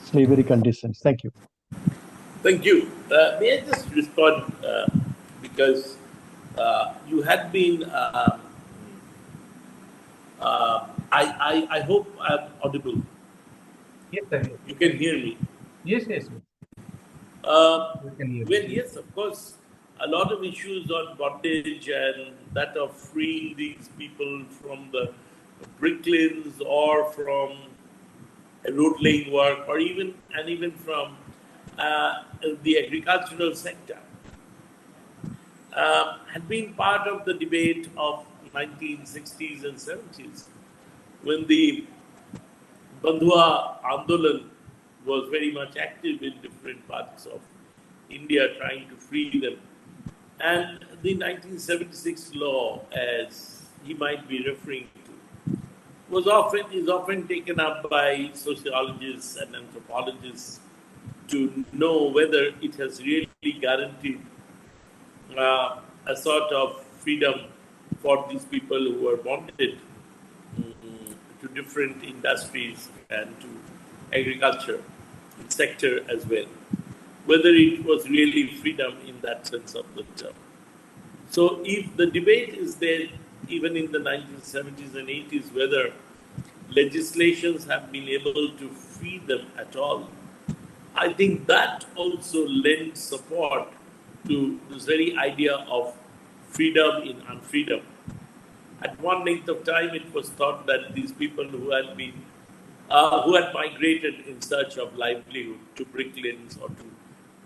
Speaker 1: slavery conditions. Thank you.
Speaker 4: Thank you. May I just respond because you had been. I hope I'm audible.
Speaker 3: Yes, sir.
Speaker 4: You can hear me.
Speaker 3: Yes, yes. We can hear
Speaker 4: Well,
Speaker 3: you.
Speaker 4: yes, of course, a lot of issues on bondage and that of freeing these people from the bricklanes or from road laying work or even from the agricultural sector had been part of the debate of 1960s and 70s when the Bandhua Andolan was very much active in different parts of India trying to free them. And the 1976 law, as he might be referring to, is often taken up by sociologists and anthropologists to know whether it has really guaranteed a sort of freedom for these people who are bonded to different industries and to agriculture sector as well. Whether it was really freedom in that sense of the term. So if the debate is there even in the 1970s and 80s whether legislations have been able to free them at all, I think that also lends support to this very idea of freedom in unfreedom. At one length of time, it was thought that these people who had migrated in search of livelihood to bricklands or to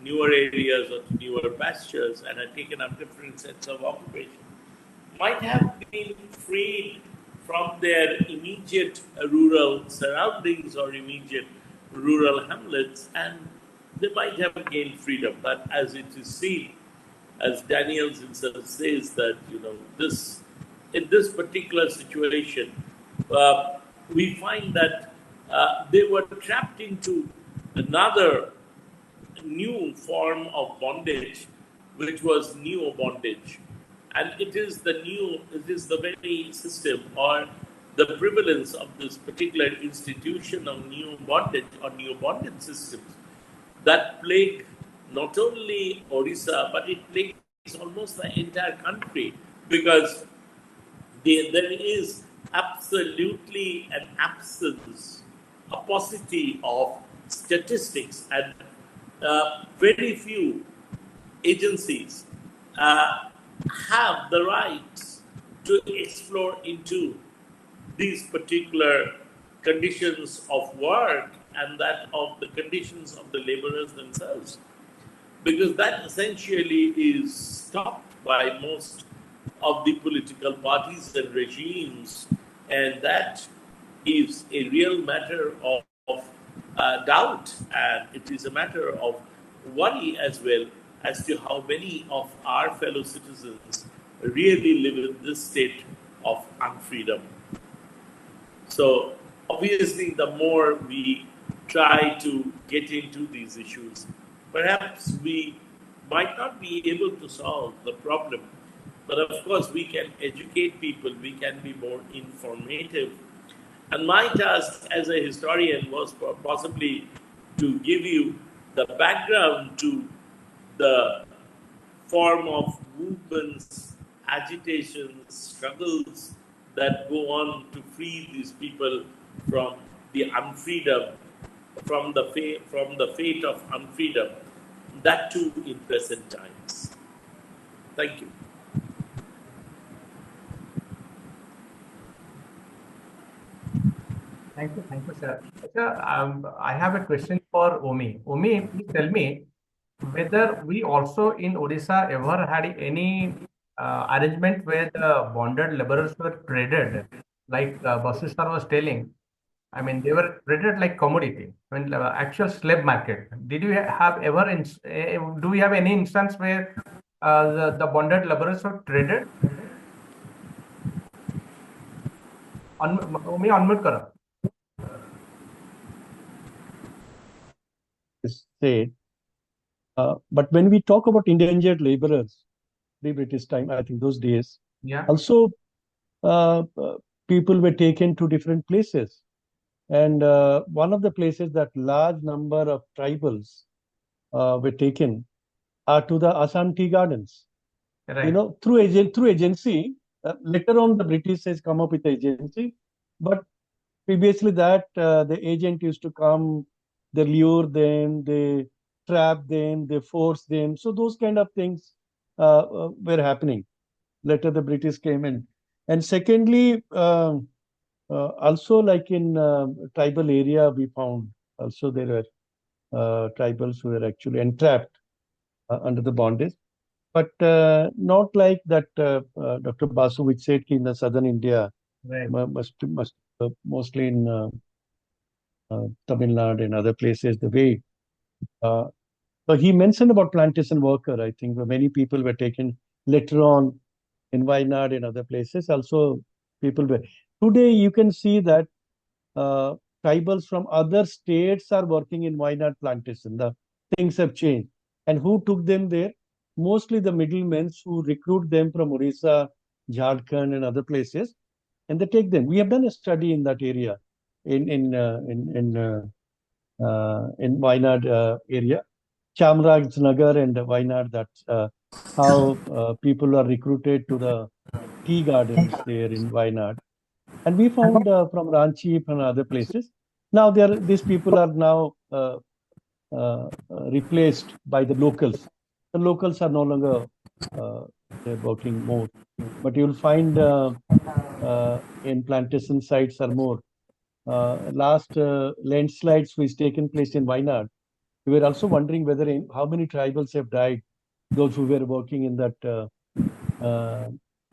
Speaker 4: newer areas or to newer pastures and had taken up different sets of occupation, might have been freed from their immediate rural surroundings or immediate rural hamlets, and they might have gained freedom. But as it is seen, as Daniels himself says, that this in this particular situation, we find that they were trapped into another new form of bondage, which was neo bondage. And it is the very system or the prevalence of this particular institution of neo bondage or neo bondage systems that plague not only Orissa, but it plagues almost the entire country because there is absolutely an absence, a paucity of statistics, and very few agencies have the rights to explore into these particular conditions of work and that of the conditions of the laborers themselves. Because that essentially is stopped by most of the political parties and regimes, and that is a real matter of doubt, and it is a matter of worry as well as to how many of our fellow citizens really live in this state of unfreedom. So, obviously, the more we try to get into these issues, perhaps we might not be able to solve the problem. But of course, we can educate people, we can be more informative. And my task as a historian was possibly to give you the background to the form of movements, agitations, struggles that go on to free these people from the unfreedom, from the fate of unfreedom that too in present times. Thank you.
Speaker 3: Thank you, sir. Sir, I have a question for Omi. Omi, please tell me whether we also in Odisha ever had any arrangement where the bonded laborers were traded, like Basu sir was telling. I mean, they were traded like commodity, I mean, actual slave market. Did you have ever, do we have any instance where the bonded laborers were traded? Omi, unmute karo.
Speaker 1: Say, but when we talk about indentured laborers, pre-British time, I think those days,
Speaker 3: Yeah.
Speaker 1: also people were taken to different places. And one of the places that large number of tribals were taken are to the Assam tea gardens.
Speaker 3: Right.
Speaker 1: You know, through agency. Later on, the British has come up with the agency, but previously that the agent used to come, they lure them, they trap them, they force them. So those kind of things were happening. Later, the British came in, and secondly, also like in tribal area, we found also there were tribals who were actually entrapped under the bondage, but not like that. Dr. Basu, which said in the southern India,
Speaker 3: Right.
Speaker 1: must mostly in Tamil Nadu and other places, the way. So he mentioned about plantation worker. I think many people were taken later on in Wayanad and other places. Also, people were. Today, you can see that tribals from other states are working in Wayanad plantation. The things have changed. And who took them there? Mostly the middlemen who recruit them from Orissa, Jharkhand, and other places, and they take them. We have done a study in that area, in Wayanad area, Chamrajnagar and Wayanad. That's how people are recruited to the tea gardens there in Wayanad. And we found from Ranchi, from other places. Now these people are now replaced by the locals. The locals are no longer they're working more, but you'll find in plantation sites are more. Last landslides which taken place in Wayanad, we were also wondering whether how many tribals have died, those who were working in that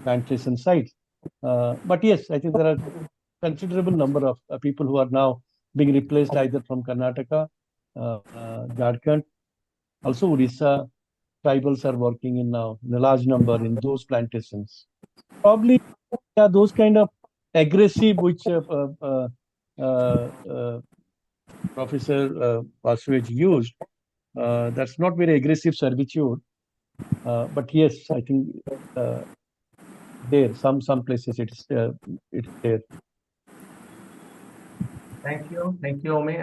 Speaker 1: plantation sites. But yes, I think there are considerable number of people who are now being replaced either from Karnataka, Jharkhand, also Orissa. Tribals are working in now in a large number in those plantations. Probably those kind of aggressive, which Professor Basu used. That's not very aggressive servitude, but yes, I think there some places it's there.
Speaker 3: Thank you, Omi.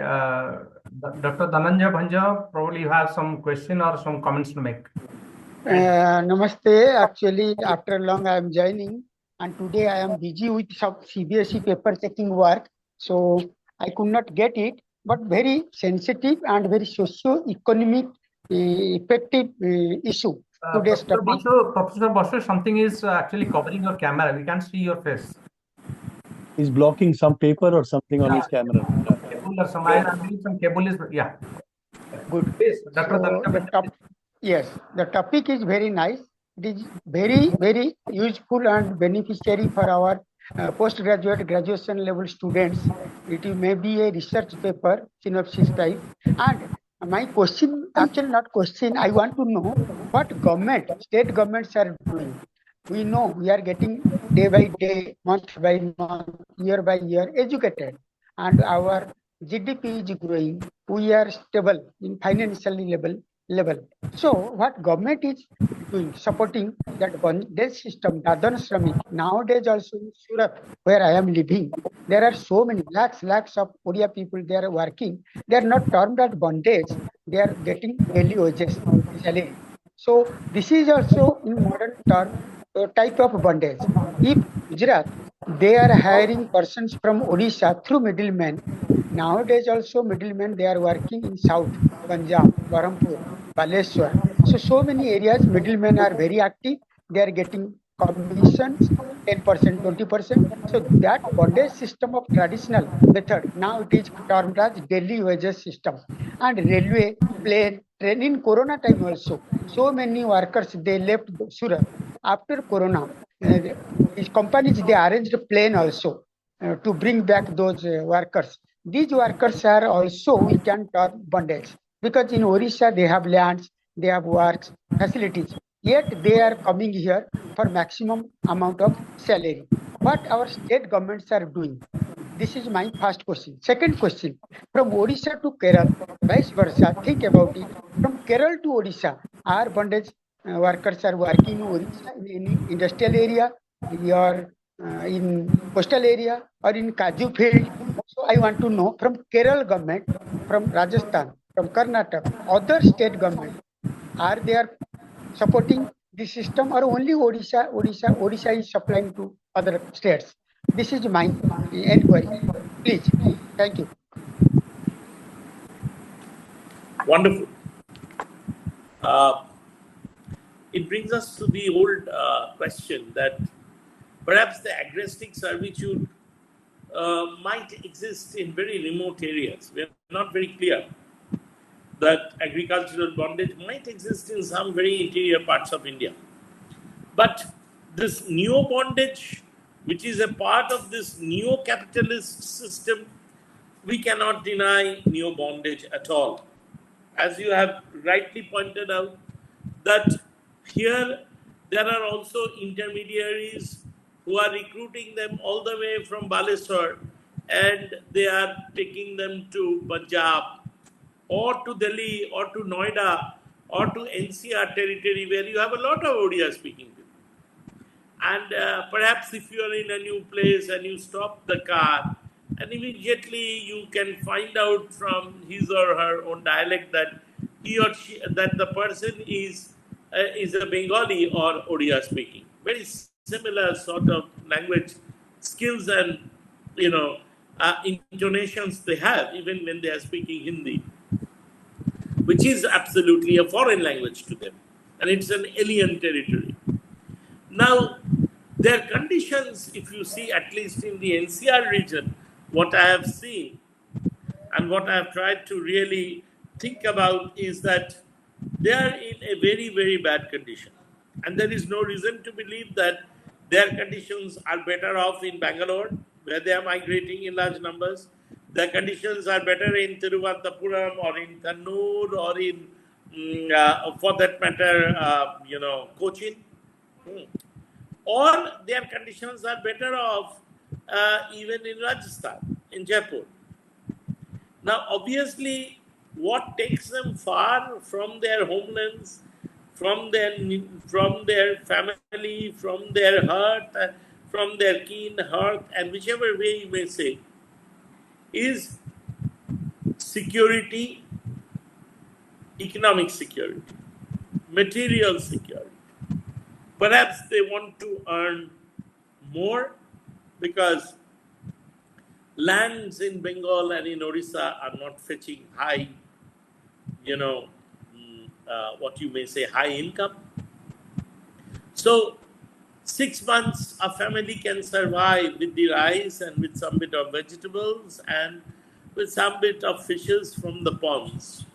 Speaker 3: Dr. Dhananjay Bhanja, probably you have some question or some comments to make.
Speaker 2: Namaste. Actually, after long I am joining, and today I am busy with some CBSE paper checking work, so I could not get it. But very sensitive and very socio-economic effective issue. Today's topic.
Speaker 3: Professor Basu, something is actually covering your camera. We can't see your face.
Speaker 1: He's blocking some paper or something on his camera.
Speaker 3: Cable or some, I believe some cable is, yeah.
Speaker 2: Good.
Speaker 3: Please, Dr. Dhananjay.
Speaker 2: Yes, the topic is very nice. It is very useful and beneficiary for our postgraduate, graduation level students. It may be a research paper, synopsis type. And my question, actually not question, I want to know what state governments are doing. We know we are getting day by day, month by month, year by year educated, and our GDP is growing. We are stable in financially level. So what government is doing, supporting that bondage system, Dadan Shramik. Nowadays also in Surat, where I am living, there are so many lakhs of Odia people, they are working. They are not termed as bondage. They are getting daily wages, salary. So this is also in modern term type of bondage. If Gujarat They are hiring persons from Odisha through middlemen. Nowadays also middlemen, they are working in South, Ganjam, Barampur, Baleshwar. So many areas middlemen are very active. They are getting commissions, 10%, 20%. So that bondage system of traditional method, now it is termed as daily wages system. And railway, plane, train in Corona time also. So many workers, they left Surat after Corona. These companies, they arranged a plane also to bring back those workers. These workers are also, we can term bondage, because in Orissa they have lands, they have works, facilities, yet they are coming here for maximum amount of salary. What our state governments are doing? This is my first question. Second question, from Odisha to Kerala, vice versa, think about it. From Kerala to Odisha, our bondage workers are working in Odisha in any industrial area, or in coastal area, or in Kaju field. So I want to know from Kerala government, from Rajasthan, from Karnataka, other state government, are they are supporting this system, or only Odisha is supplying to other states? This is my inquiry. Please, thank you.
Speaker 4: Wonderful. It brings us to the old question that perhaps the agrestic servitude might exist in very remote areas. We are not very clear that agricultural bondage might exist in some very interior parts of India. But this neo-bondage, which is a part of this neo-capitalist system, we cannot deny neo-bondage at all. As you have rightly pointed out, that here there are also intermediaries who are recruiting them all the way from Baleswar, and they are taking them to Punjab or to Delhi or to Noida or to NCR territory, where you have a lot of Odia speaking people. And perhaps if you are in a new place and you stop the car, and immediately you can find out from his or her own dialect that he or she, that the person is a Bengali or Odia speaking. Very similar sort of language skills and intonations they have, even when they are speaking Hindi, which is absolutely a foreign language to them, and it's an alien territory. Now, their conditions, if you see, at least in the NCR region, what I have seen and what I have tried to really think about is that they are in a very, very bad condition. And there is no reason to believe that their conditions are better off in Bangalore, where they are migrating in large numbers. Their conditions are better in Thiruvananthapuram or in Kannur or in, for that matter, Cochin. Or their conditions are better off even in Rajasthan, in Jaipur. Now, obviously, what takes them far from their homelands, from their family, from their hearth, from their keen hearth, and whichever way you may say, is security, economic security, material security. Perhaps they want to earn more because lands in Bengal and in Odisha are not fetching high, what you may say, high income. So 6 months a family can survive with the rice and with some bit of vegetables and with some bit of fishes from the ponds.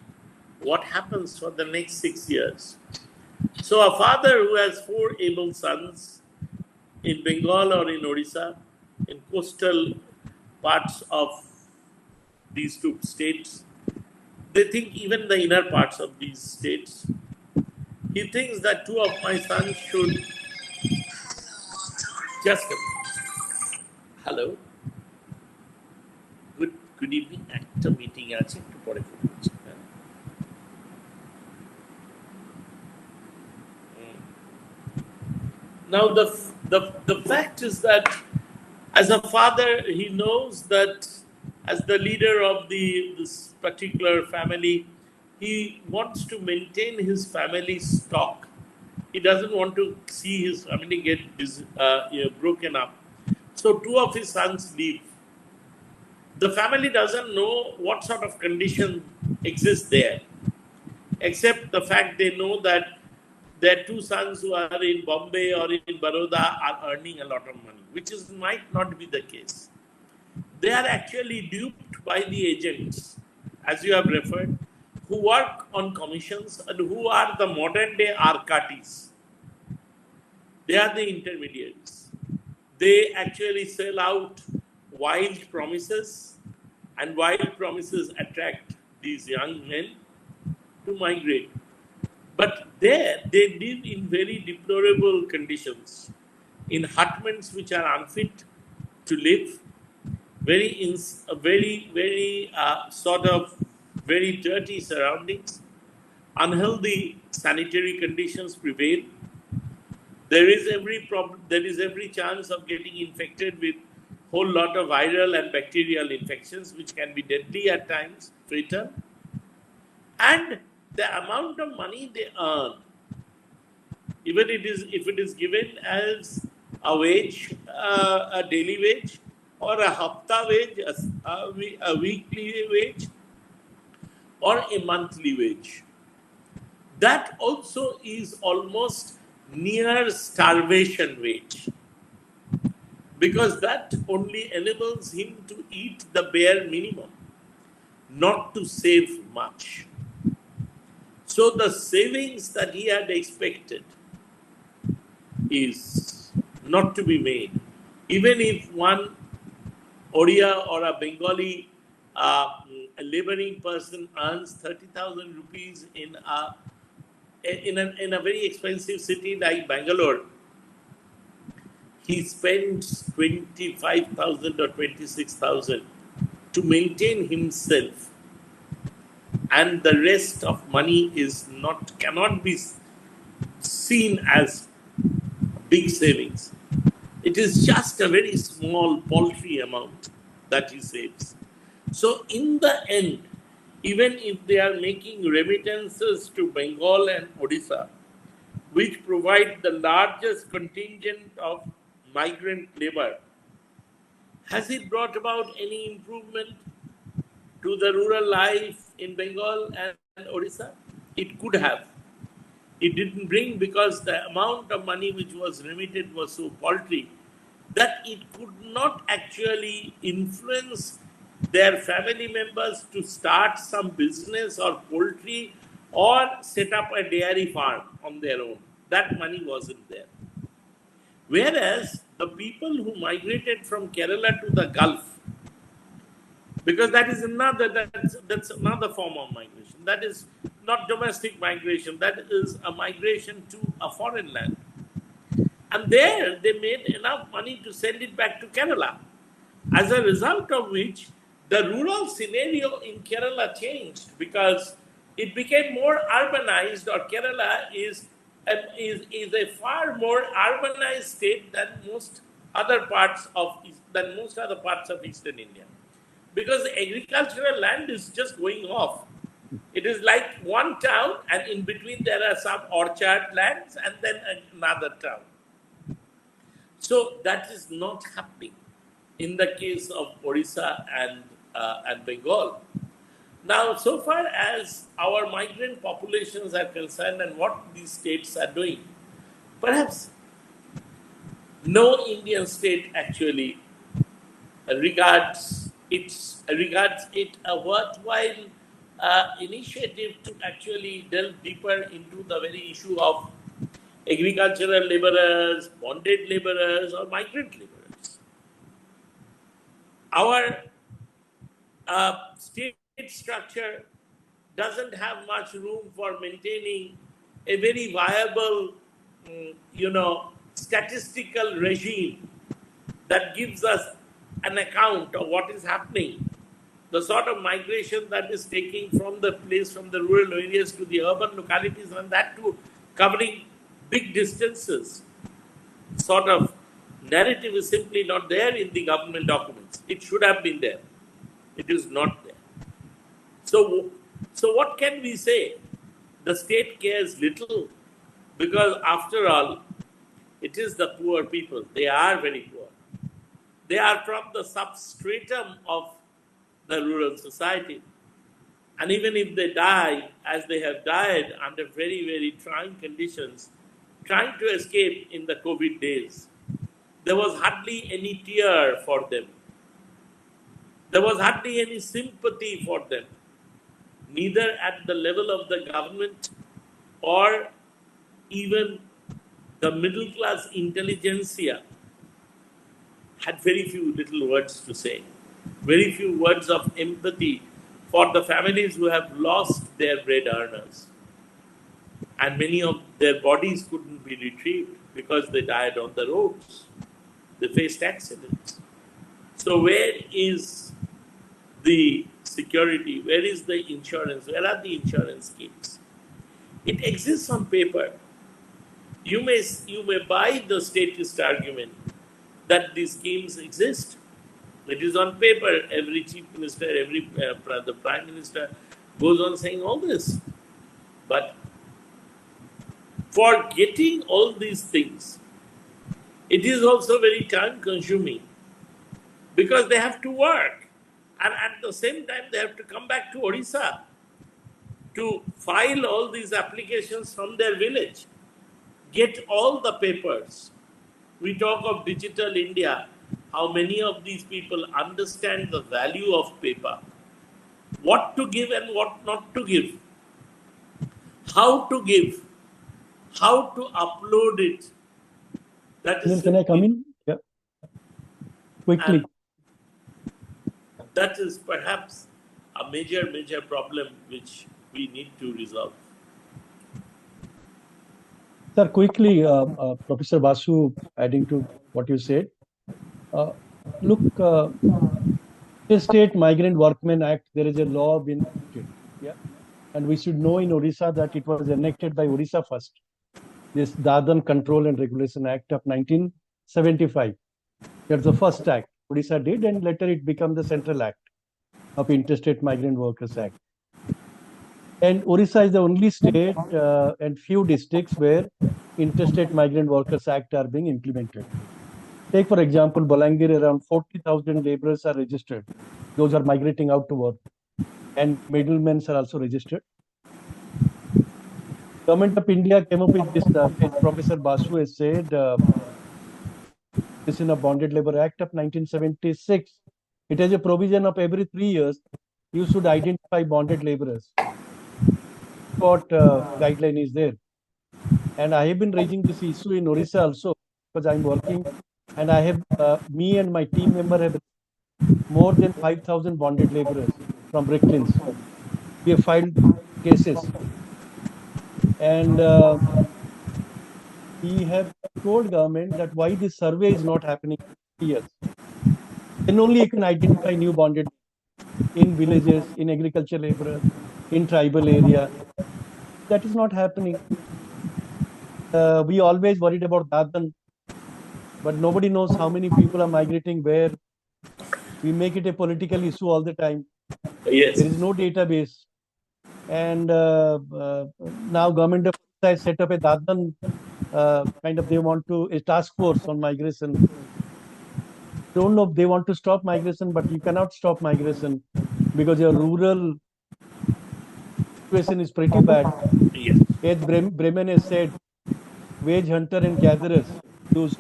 Speaker 4: What happens for the next 6 years? So a father who has 4 able sons in Bengal or in Odisha, in coastal parts of these 2 states, they think even the inner parts of these states, he thinks that 2 of my sons should just hello, good evening, একটা meeting আছে একটু পরে phone করছি। Now the fact is that as a father, he knows that as the leader of this particular family, he wants to maintain his family stock. He doesn't want to see his family get broken up. So 2 of his sons leave. The family doesn't know what sort of condition exists there, except the fact they know that their 2 sons who are in Bombay or in Baroda are earning a lot of money, which might not be the case. They are actually duped by the agents, as you have referred, who work on commissions and who are the modern day Arkatis. They are the intermediaries. They actually sell out wild promises, and wild promises attract these young men to migrate. But there, they live in very deplorable conditions, in hutments which are unfit to live, very sort of very dirty surroundings, unhealthy sanitary conditions prevail. There is every chance of getting infected with whole lot of viral and bacterial infections, which can be deadly at times, fatal. And the amount of money they earn, even if it is given as a wage, a daily wage, or a hafta wage, a weekly wage, or a monthly wage, that also is almost near starvation wage, because that only enables him to eat the bare minimum, not to save much. So the savings that he had expected is not to be made. Even if one Odia or a Bengali a laboring person earns 30,000 rupees in a very expensive city like Bangalore, he spends 25,000 or 26,000 to maintain himself, and the rest of money cannot be seen as big savings. It is just a very small, paltry amount that he saves. So in the end, even if they are making remittances to Bengal and Odisha, which provide the largest contingent of migrant labor, has it brought about any improvement to the rural life in Bengal and Odisha? It could have. It didn't bring, because the amount of money which was remitted was so paltry that it could not actually influence their family members to start some business or poultry or set up a dairy farm on their own. That money wasn't there. Whereas the people who migrated from Kerala to the Gulf, because that's another form of migration. That is not domestic migration. That is a migration to a foreign land. And there they made enough money to send it back to Kerala. As a result of which, the rural scenario in Kerala changed, because it became more urbanized, or Kerala is a far more urbanized state than most other parts of Eastern India. Because the agricultural land is just going off. It is like one town, and in between there are some orchard lands and then another town. So that is not happening in the case of Odisha and Bengal. Now, so far as our migrant populations are concerned and what these states are doing, perhaps no Indian state actually regards it a worthwhile initiative to actually delve deeper into the very issue of agricultural laborers, bonded laborers, or migrant laborers. Our state structure doesn't have much room for maintaining a very viable, statistical regime that gives us an account of what is happening. The sort of migration that is taking from the rural areas to the urban localities, and that too covering big distances. Sort of narrative is simply not there in the government documents. It should have been there. It is not there. So what can we say? The state cares little, because after all, it is the poor people. They are very poor. They are from the substratum of the rural society. And even if they die, as they have died under very, very trying conditions, trying to escape in the COVID days, there was hardly any tear for them. There was hardly any sympathy for them, neither at the level of the government or even the middle class intelligentsia had very few little words to say, very few words of empathy for the families who have lost their bread earners. And many of their bodies couldn't be retrieved because they died on the roads. They faced accidents. So where is the security? Where is the insurance? Where are the insurance schemes? It exists on paper. You may buy the statist argument that these schemes exist. It is on paper. Every chief minister, the prime minister goes on saying all this. But for getting all these things, it is also very time consuming because they have to work. And at the same time, they have to come back to Odisha to file all these applications from their village, get all the papers. We talk of digital India, how many of these people understand the value of paper, what to give and what not to give, how to give, how to upload it. That is
Speaker 1: Can I come in? Yeah. Quickly.
Speaker 4: And that is perhaps a major problem which we need to resolve.
Speaker 1: Sir, quickly, Professor Basu, adding to what you said. Look, State Migrant Workmen Act, there is a law being enacted. Yeah. And we should know in Odisha that it was enacted by Odisha first. This Dadan Control and Regulation Act of 1975. That's the first act Odisha did, and later it became the Central Act of Interstate Migrant Workers Act. And Odisha is the only state and few districts where Interstate Migrant Workers Act are being implemented. Take, for example, Balangir, around 40,000 laborers are registered. Those are migrating out to work. And middlemen are also registered. Government of India came up with this, as Professor Basu has said, this in a Bonded Labor Act of 1976. It has a provision of every 3 years, you should identify bonded laborers. What guideline is there? And I have been raising this issue in Odisha also, because I'm working, and I have, me and my team member have more than 5,000 bonded laborers from Bricklins. We have filed cases. And we have told government that why this survey is not happening in 3 years. Then only you can identify new bonded in villages, in agriculture laborers, in tribal area. That is not happening. We always worried about Dadan, but nobody knows how many people are migrating where. We make it a political issue all the time.
Speaker 4: Yes.
Speaker 1: There is no database. And now government of Odisha has set up a Dadan they want to, a task force on migration. Don't know if they want to stop migration, but you cannot stop migration because your rural situation is pretty bad.
Speaker 4: Yes.
Speaker 1: As Bremen has said, wage hunter and gatherers used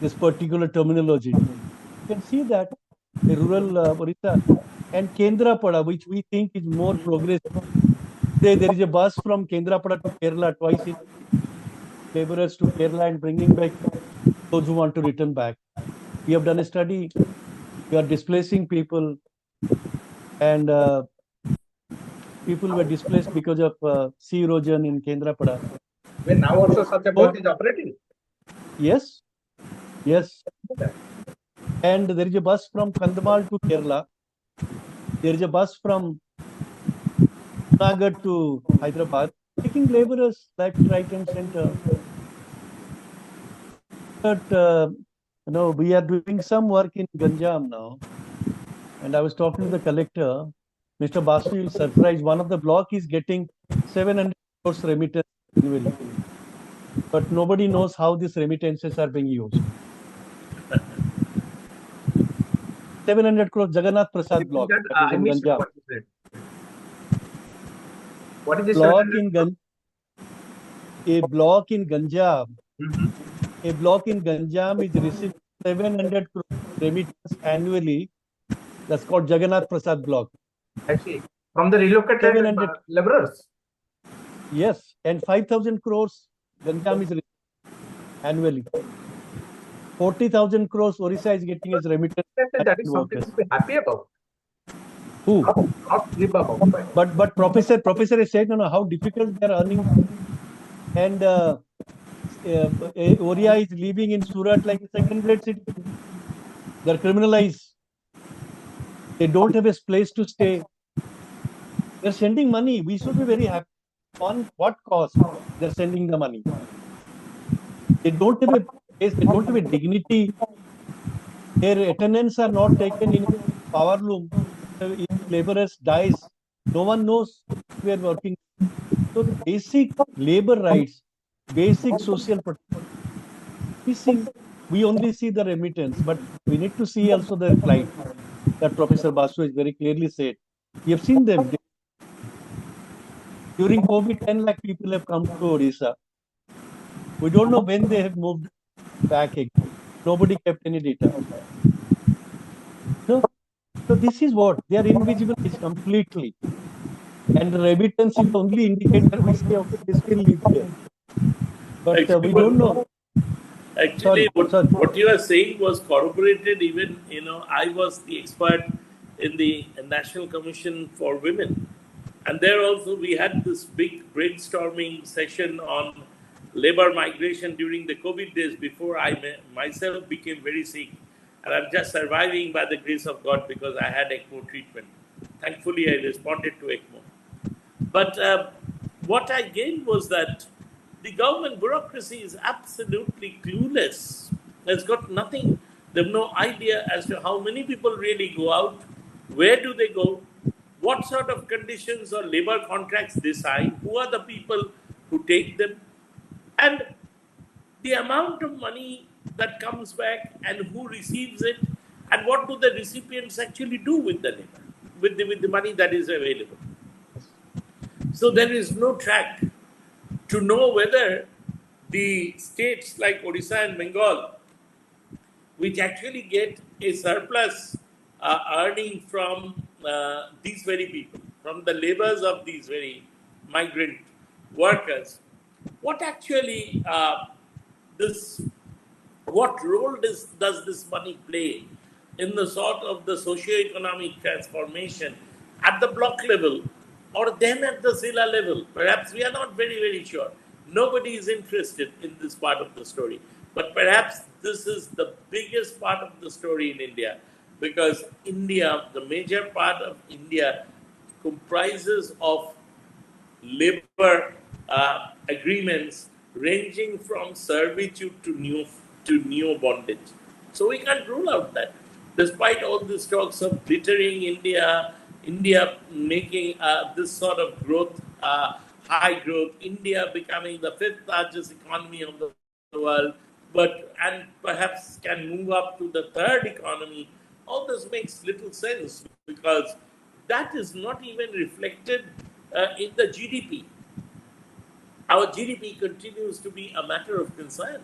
Speaker 1: this particular terminology. You can see that the rural Odisha and Kendrapada, which we think is more progressive. There is a bus from Kendrapada to Kerala twice in laborers to Kerala and bringing back those who want to return back. We have done a study. We are displacing people, and people were displaced because of sea erosion in Kendrapada.
Speaker 5: When now also such a bus is operating?
Speaker 1: Yes, yes. And there is a bus from Kandhamal to Kerala. There is a bus from Nagar to Hyderabad, taking laborers left, right, and center. But we are doing some work in Ganjam now, and I was talking to the collector. Mr. Basu, you'll surprise. One of the block is getting 700 crores remittance annually, but nobody knows how these remittances are being used. 700 crores Jagannath Prasad block.
Speaker 5: That,
Speaker 1: That is
Speaker 5: I
Speaker 1: in
Speaker 5: missed
Speaker 1: Ganjam.
Speaker 5: what you said. What is this?
Speaker 1: Block in a block in Ganjam.
Speaker 5: Mhm.
Speaker 1: A block in Ganjam is receiving 700 crores remittance annually. That's called Jagannath Prasad block.
Speaker 5: I see. From the relocated
Speaker 1: 700.
Speaker 5: laborers.
Speaker 1: Yes, and 5,000 crores Ganjam is annually. 40,000 crores Orissa is getting as remittance.
Speaker 5: That is something
Speaker 1: Workers.
Speaker 5: to be happy about.
Speaker 1: Who?
Speaker 5: Not glib about.
Speaker 1: But professor has said, how difficult they are earning, and Oriya is living in Surat like a second-rate city. They are criminalized. They don't have a place to stay. They're sending money. We should be very happy. On what cost they're sending the money? They don't have a place. They don't have a dignity. Their attendants are not taken in a power loom. If laborers dies, no one knows we are working. So the basic labor rights, basic social protection, we only see the remittance, but we need to see also the plight that Professor Basu has very clearly said. We have seen them. During COVID, 10 lakh people have come to Odisha. We don't know when they have moved back again. Nobody kept any data. So this is what they are invisible completely. And the remittance is the only indicator we say, okay, they still live there. But
Speaker 4: Actually,
Speaker 1: we don't know.
Speaker 4: Actually,
Speaker 1: Sorry.
Speaker 4: what you are saying was corroborated. Even, I was the expert in the National Commission for Women. And there also we had this big brainstorming session on labor migration during the COVID days before I myself became very sick. And I'm just surviving by the grace of God because I had ECMO treatment. Thankfully, I responded to ECMO. But what I gained was that the government bureaucracy is absolutely clueless. It's got nothing. They have no idea as to how many people really go out, where do they go, what sort of conditions or labor contracts they sign, who are the people who take them, and the amount of money that comes back and who receives it, and what do the recipients actually do with the labor, with the money that is available. So there is no track to know whether the states like Odisha and Bengal, which actually get a surplus earning from these very people, from the labors of these very migrant workers, what actually what role does this money play in the sort of the socio-economic transformation at the block level or then at the Zilla level? Perhaps we are not very, very sure. Nobody is interested in this part of the story. But perhaps this is the biggest part of the story in India, because India, the major part of India, comprises of labor agreements ranging from servitude to neo bondage. So we can't rule out that. Despite all these talks of glittering India, India making this sort of growth, high growth, India becoming the fifth largest economy of the world, and perhaps can move up to the third economy. All this makes little sense because that is not even reflected in the GDP. Our GDP continues to be a matter of concern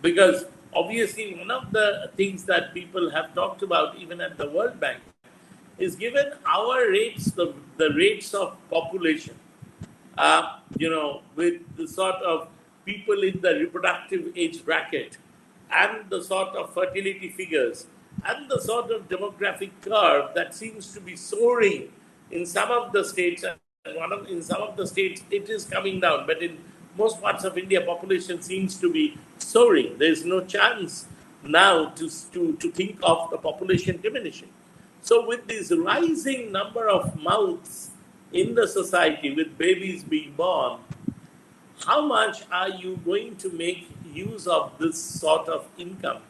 Speaker 4: because obviously one of the things that people have talked about even at the World Bank is given our rates, the rates of population, with the sort of people in the reproductive age bracket and the sort of fertility figures and the sort of demographic curve that seems to be soaring in some of the states, and in some of the states it is coming down, but in most parts of India, population seems to be soaring. There is no chance now to think of the population diminishing. So with this rising number of mouths in the society, with babies being born, how much are you going to make use of this sort of income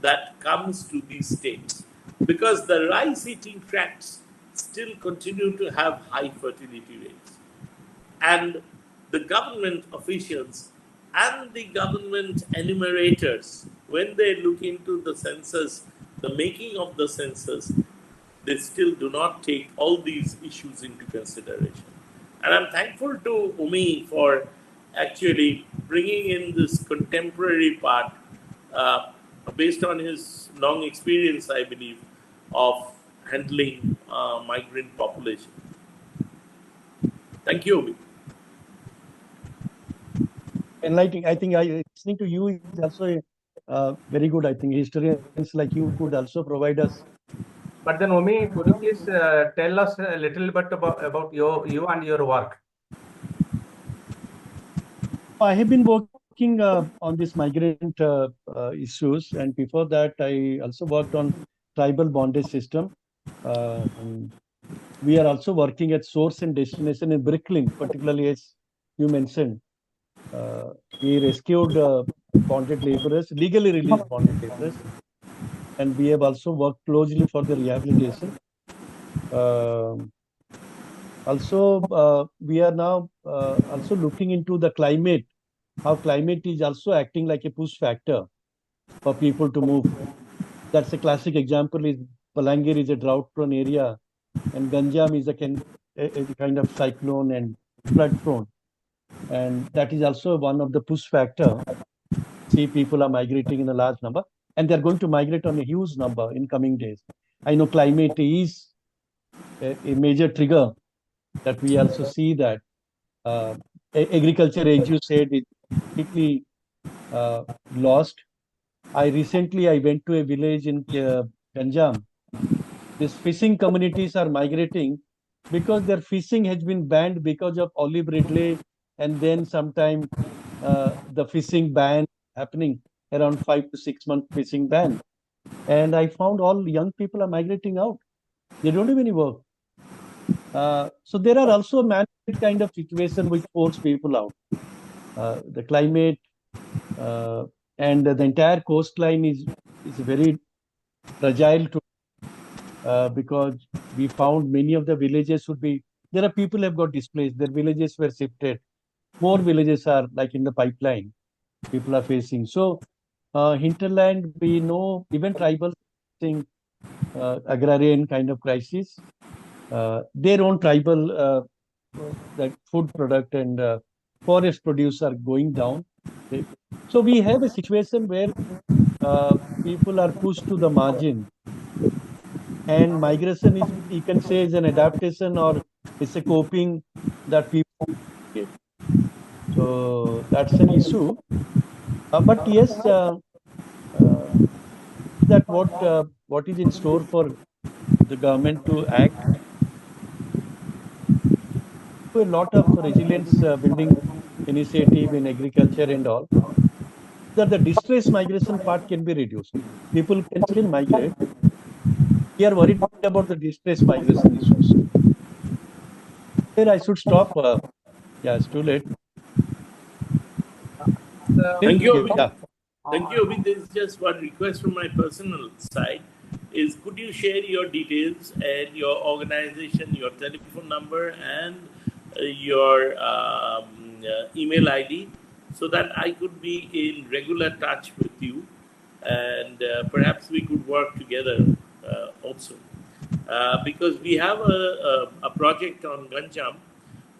Speaker 4: that comes to these states? Because the rice-eating tracts still continue to have high fertility rates. And the government officials and the government enumerators, when they look into the census the making of the census, they still do not take all these issues into consideration. And I'm thankful to Umi for actually bringing in this contemporary part based on his long experience, I believe, of handling migrant population. Thank you, Umi.
Speaker 1: Enlightening. I think listening to you is also very good. I think historians like you could also provide us.
Speaker 5: But then, Omi, could you please tell us a little bit about you and your work?
Speaker 1: I have been working on this migrant issues, and before that, I also worked on tribal bondage system. We are also working at source and destination in Brooklyn, particularly as you mentioned. We rescued bonded laborers, legally released bonded laborers, and we have also worked closely for the rehabilitation. We are now also looking into the climate, how climate is also acting like a push factor for people to move. That's a classic example is Balangir is a drought-prone area, and Ganjam is a kind of cyclone and flood-prone. And that is also one of the push factor. See, people are migrating in a large number, and they're going to migrate on a huge number in coming days. I know climate is a major trigger that we also see that agriculture, as you said, is completely lost. I went to a village in Ganjam. These fishing communities are migrating because their fishing has been banned because of olive ridley, and then sometime the fishing ban happening around 5 to 6 month fishing ban. And I found all young people are migrating out. They don't have any work. So there are also man-made kind of situation which force people out. The climate and the entire coastline is very fragile to because we found many of the villages would be there are people have got displaced. Their villages were shifted. More villages are like in the pipeline. People are facing. So hinterland, we know even tribal thing, agrarian kind of crisis. Their own tribal that food product and forest produce are going down. So we have a situation where people are pushed to the margin, and migration is, you can say, is an adaptation or it's a coping that people get. So that's an issue. But yes, that what is in store for the government to act. A lot of resilience building initiative in agriculture and all, that the distress migration part can be reduced. People can still migrate. We are worried about the distress migration issues. Here I should stop. Yeah, it's too late.
Speaker 4: Thank you, Omi.
Speaker 1: Yeah.
Speaker 4: Thank you, Omi. There is just one request from my personal side. Is could you share your details and your organization, your telephone number, and your email ID, so that I could be in regular touch with you, and perhaps we could work together also, because we have a project on Ganjam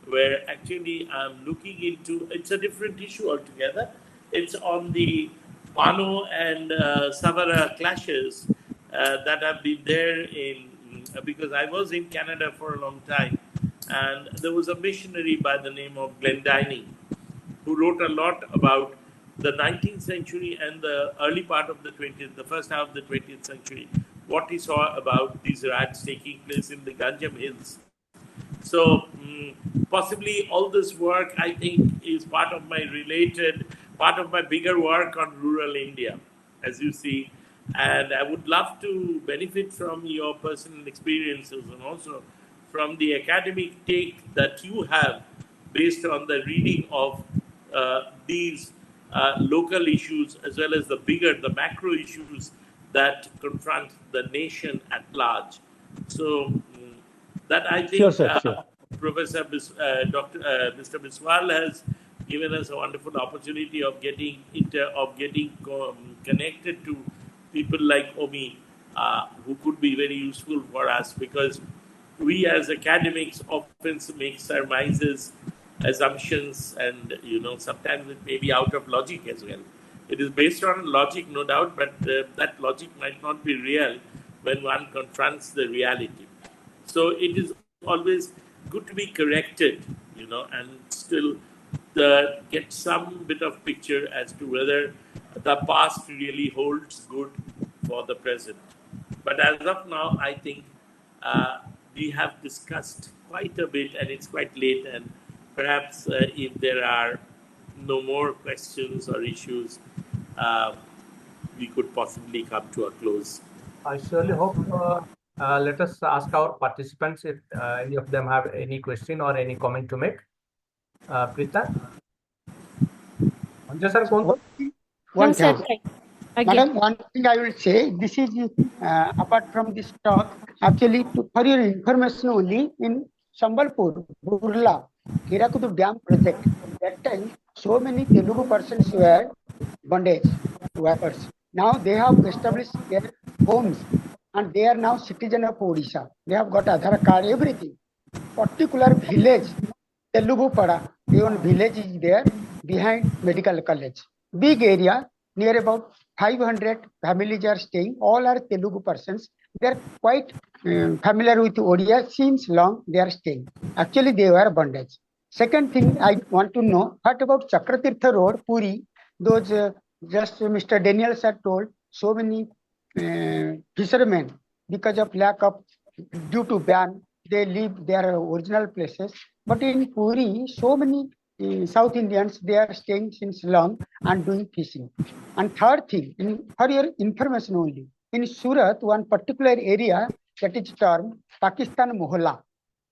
Speaker 4: where actually I'm looking into. It's a different issue altogether. It's on the Pano and Savara clashes that have been there in because I was in Canada for a long time, and there was a missionary by the name of Glendinning who wrote a lot about the 19th century and the early part of the 20th, the first half of the 20th century, what he saw about these riots taking place in the Ganjam Hills. So possibly all this work, I think, is part of my bigger work on rural India, as you see. And I would love to benefit from your personal experiences and also from the academic take that you have based on the reading of these local issues as well as the macro issues that confront the nation at large. So that I think
Speaker 1: Sure, sir, sure.
Speaker 4: Professor Mr. Biswal has given us a wonderful opportunity of getting connected to people like Omi who could be very useful for us, because we as academics often make surmises, assumptions, and sometimes it may be out of logic as well. It is based on logic, no doubt, but that logic might not be real when one confronts the reality. So it is always good to be corrected, and still get some bit of picture as to whether the past really holds good for the present. But as of now, I think we have discussed quite a bit, and it's quite late. And perhaps if there are no more questions or issues, we could possibly come to a close.
Speaker 5: I surely hope. Let us ask our participants if any of them have any question or any comment to make. Preeta? Sanjay sir,
Speaker 2: one thing. Madam, one thing I will say, this is apart from this talk, actually for your information only, in Sambalpur, Burla, Hirakudu Dam project, that time so many Telugu persons were bondage workers. Now they have established their homes and they are now citizen of Odisha. They have got Aadhaar card, everything. Particular village, Telugu Pada, even village is there behind medical college. Big area, near about 500 families are staying. All are Telugu persons. They are quite familiar with Odia since long. They are staying. Actually, they were bondage. Second thing I want to know, what about Chakratirtha Road, Puri? Those just Mr. Daniel sir told, so many fishermen, because of lack of, due to ban, they leave their original places. But in Puri, so many South Indians, they are staying since long and doing fishing. And third thing, for your information only, in Surat, one particular area that is termed Pakistan Mohalla.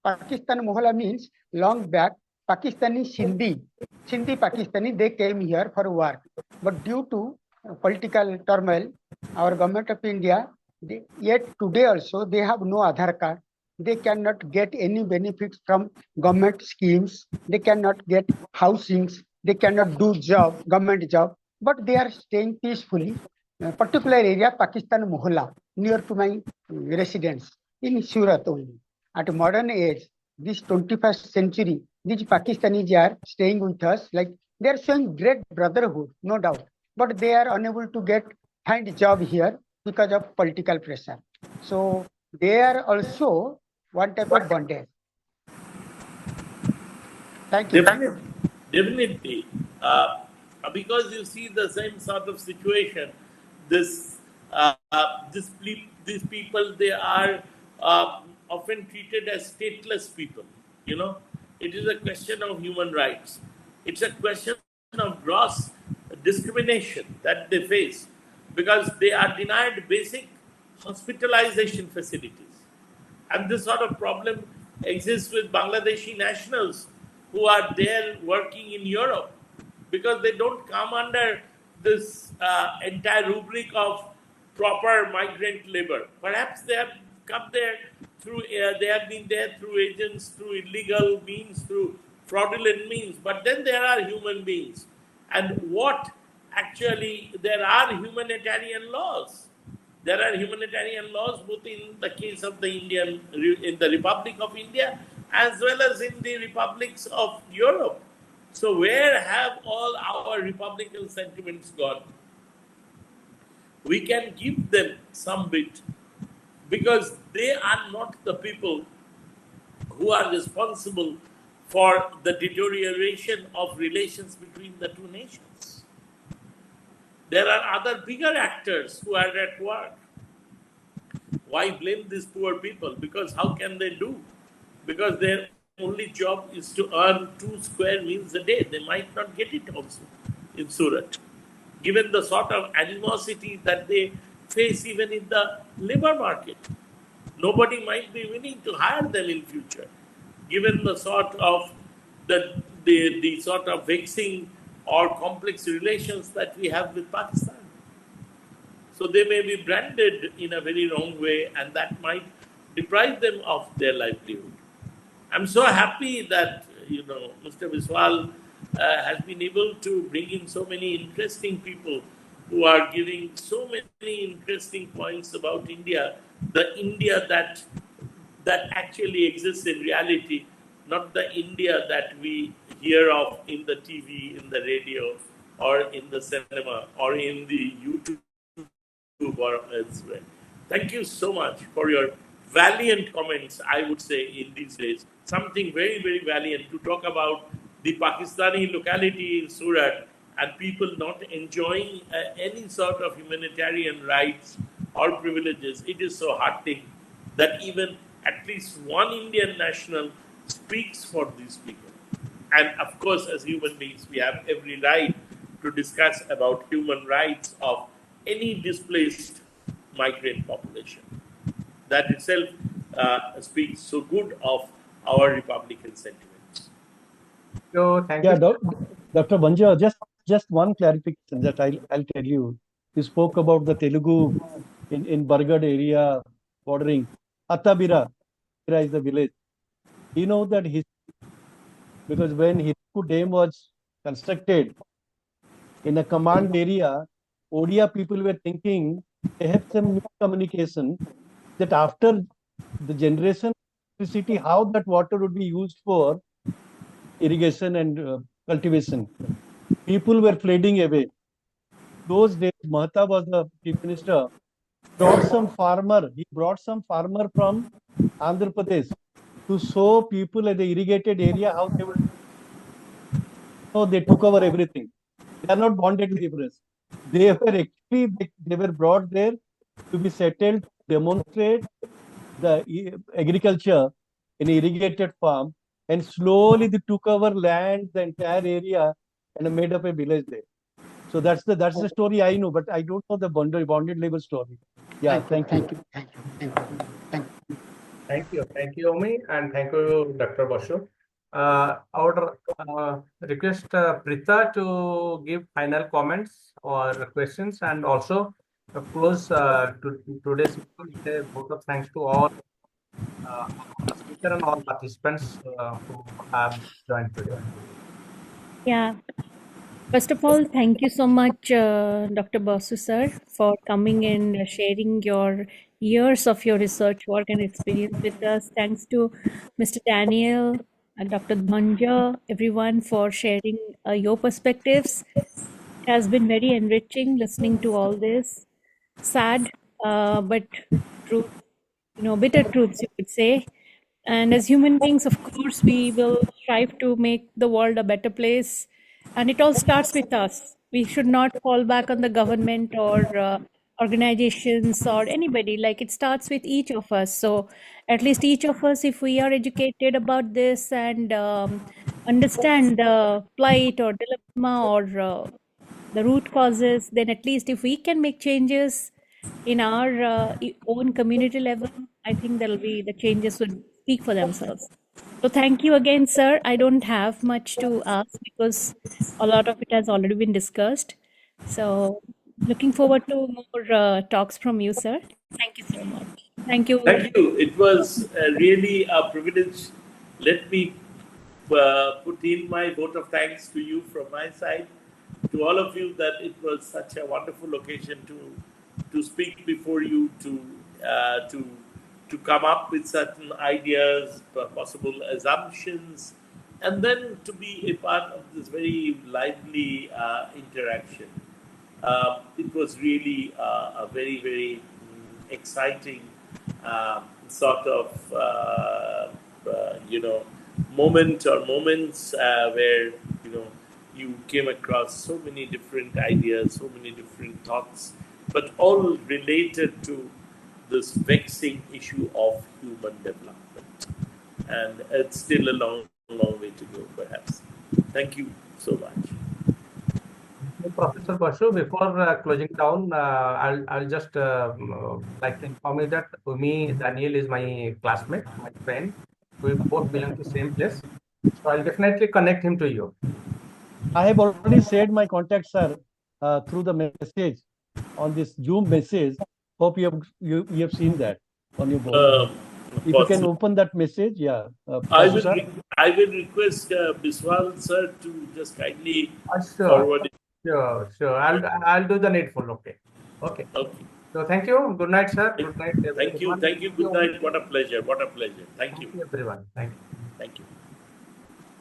Speaker 2: Pakistan Mohalla means long back, Pakistani Sindhi Pakistani, they came here for work. But due to political turmoil, our government of India, yet today also, they have no Aadhaar card. They cannot get any benefits from government schemes. They cannot get housings. They cannot do government job. But they are staying peacefully. Particular area, Pakistan Mohalla, near to my residence in Surat only. At modern age, this 21st century, these Pakistanis are staying with us. Like they are showing great brotherhood, no doubt. But they are unable to find a job here because of political pressure. So they are also one type of bondage. Thank you.
Speaker 4: Definitely. Because you see the same sort of situation, these people, they are often treated as stateless people. It is a question of human rights. It's a question of gross discrimination that they face because they are denied basic hospitalization facilities. And this sort of problem exists with Bangladeshi nationals who are there working in Europe because they don't come under this entire rubric of proper migrant labor. Perhaps they have come there through, they have been there through agents, through illegal means, through fraudulent means, but then there are human beings. And there are humanitarian laws. There are humanitarian laws both in the case of in the Republic of India as well as in the republics of Europe. So where have all our republican sentiments gone? We can give them some bit because they are not the people who are responsible for the deterioration of relations between the two nations. There are other bigger actors who are at work. Why blame these poor people? Because how can they do? Because their only job is to earn 2 square meals a day. They might not get it also in Surat. Given the sort of animosity that they face even in the labor market, nobody might be willing to hire them in future. Given the sort of the sort of vexing or complex relations that we have with Pakistan. So they may be branded in a very wrong way, and that might deprive them of their livelihood. I'm so happy that Mr. Biswal has been able to bring in so many interesting people who are giving so many many interesting points about India, the India that actually exists in reality, not the India that we hear of in the TV, in the radio, or in the cinema, or in the YouTube or elsewhere. Thank you so much for your valiant comments, I would say, in these days. Something very, very valiant to talk about the Pakistani locality in Surat and people not enjoying any sort of humanitarian rights or privileges. It is so heartening that even at least one Indian national speaks for these people. And of course, as human beings, we have every right to discuss about human rights of any displaced migrant population. That itself speaks so good of our Republican sentiments.
Speaker 3: So thank
Speaker 1: Yeah,
Speaker 3: you.
Speaker 1: Dr. Banja, just one clarification that I'll tell you. You spoke about the Telugu in Bargad area bordering. Attabira is the village. You know that because when Hirakud Dam was constructed in a command area, Odia people were thinking they have some new communication that after the generation of electricity, how that water would be used for irrigation and cultivation. People were flooding away. Those days, Mahta was the chief minister. He brought some farmer from Andhra Pradesh to show people at the irrigated area how they would. So they took over everything. They are not bonded laborers. They were actually they were brought there to be settled, demonstrate the agriculture in irrigated farm, and slowly they took over land, the entire area, and made up a village there. So that's the story I know, but I don't know the bonded labor story. Yeah, thank you.
Speaker 3: Thank you, Omi, and thank you, Dr. Basu. I would request Preeta to give final comments or questions, and also close to today's meeting with a vote of thanks to all speaker and all participants who have joined today.
Speaker 6: Yeah. First of all, thank you so much, Dr. Basu sir, for coming and sharing your years of your research work and experience with us. Thanks to Mr. Daniel and Dr. Bhanja, everyone for sharing your perspectives. It has been very enriching listening to all this. Sad, but truth, bitter truths, you could say. And as human beings, of course, we will strive to make the world a better place. And it all starts with us. We should not fall back on the government or organizations or anybody. Like, it starts with each of us. So at least each of us, if we are educated about this and understand the plight or dilemma or the root causes, then at least if we can make changes in our own community level, I think the changes would speak for themselves. So thank you again, sir. I don't have much to ask because a lot of it has already been discussed. So looking forward to more talks from you, sir. Thank you so much. Thank you.
Speaker 4: Thank you. It was really a privilege. Let me put in my vote of thanks to you from my side, to all of you, that it was such a wonderful occasion to speak before you, to come up with certain ideas, possible assumptions, and then to be a part of this very lively interaction. It was really a very, very exciting sort of moment or moments where you came across so many different ideas, so many different thoughts, but all related to this vexing issue of human development. And it's still a long, long way to go, perhaps. Thank you so much.
Speaker 3: Professor Basu, before closing down, I'll just like to inform you that Umi Daniel is my classmate, my friend. We both belong to the same place. So I'll definitely connect him to you.
Speaker 1: I have already shared my contacts, sir, through the message on this Zoom message. Hope you have seen that on your board. If you can open that message, yeah.
Speaker 4: I will request Biswal sir to just kindly forward it.
Speaker 3: Sure. I'll do the needful. Okay. So thank you. Good night, sir. Good night,
Speaker 4: Thank you.
Speaker 3: everyone.
Speaker 4: Thank you. Good night. What a pleasure. What a pleasure. Thank you.
Speaker 3: Thank you, everyone. Thank you.
Speaker 4: Thank you.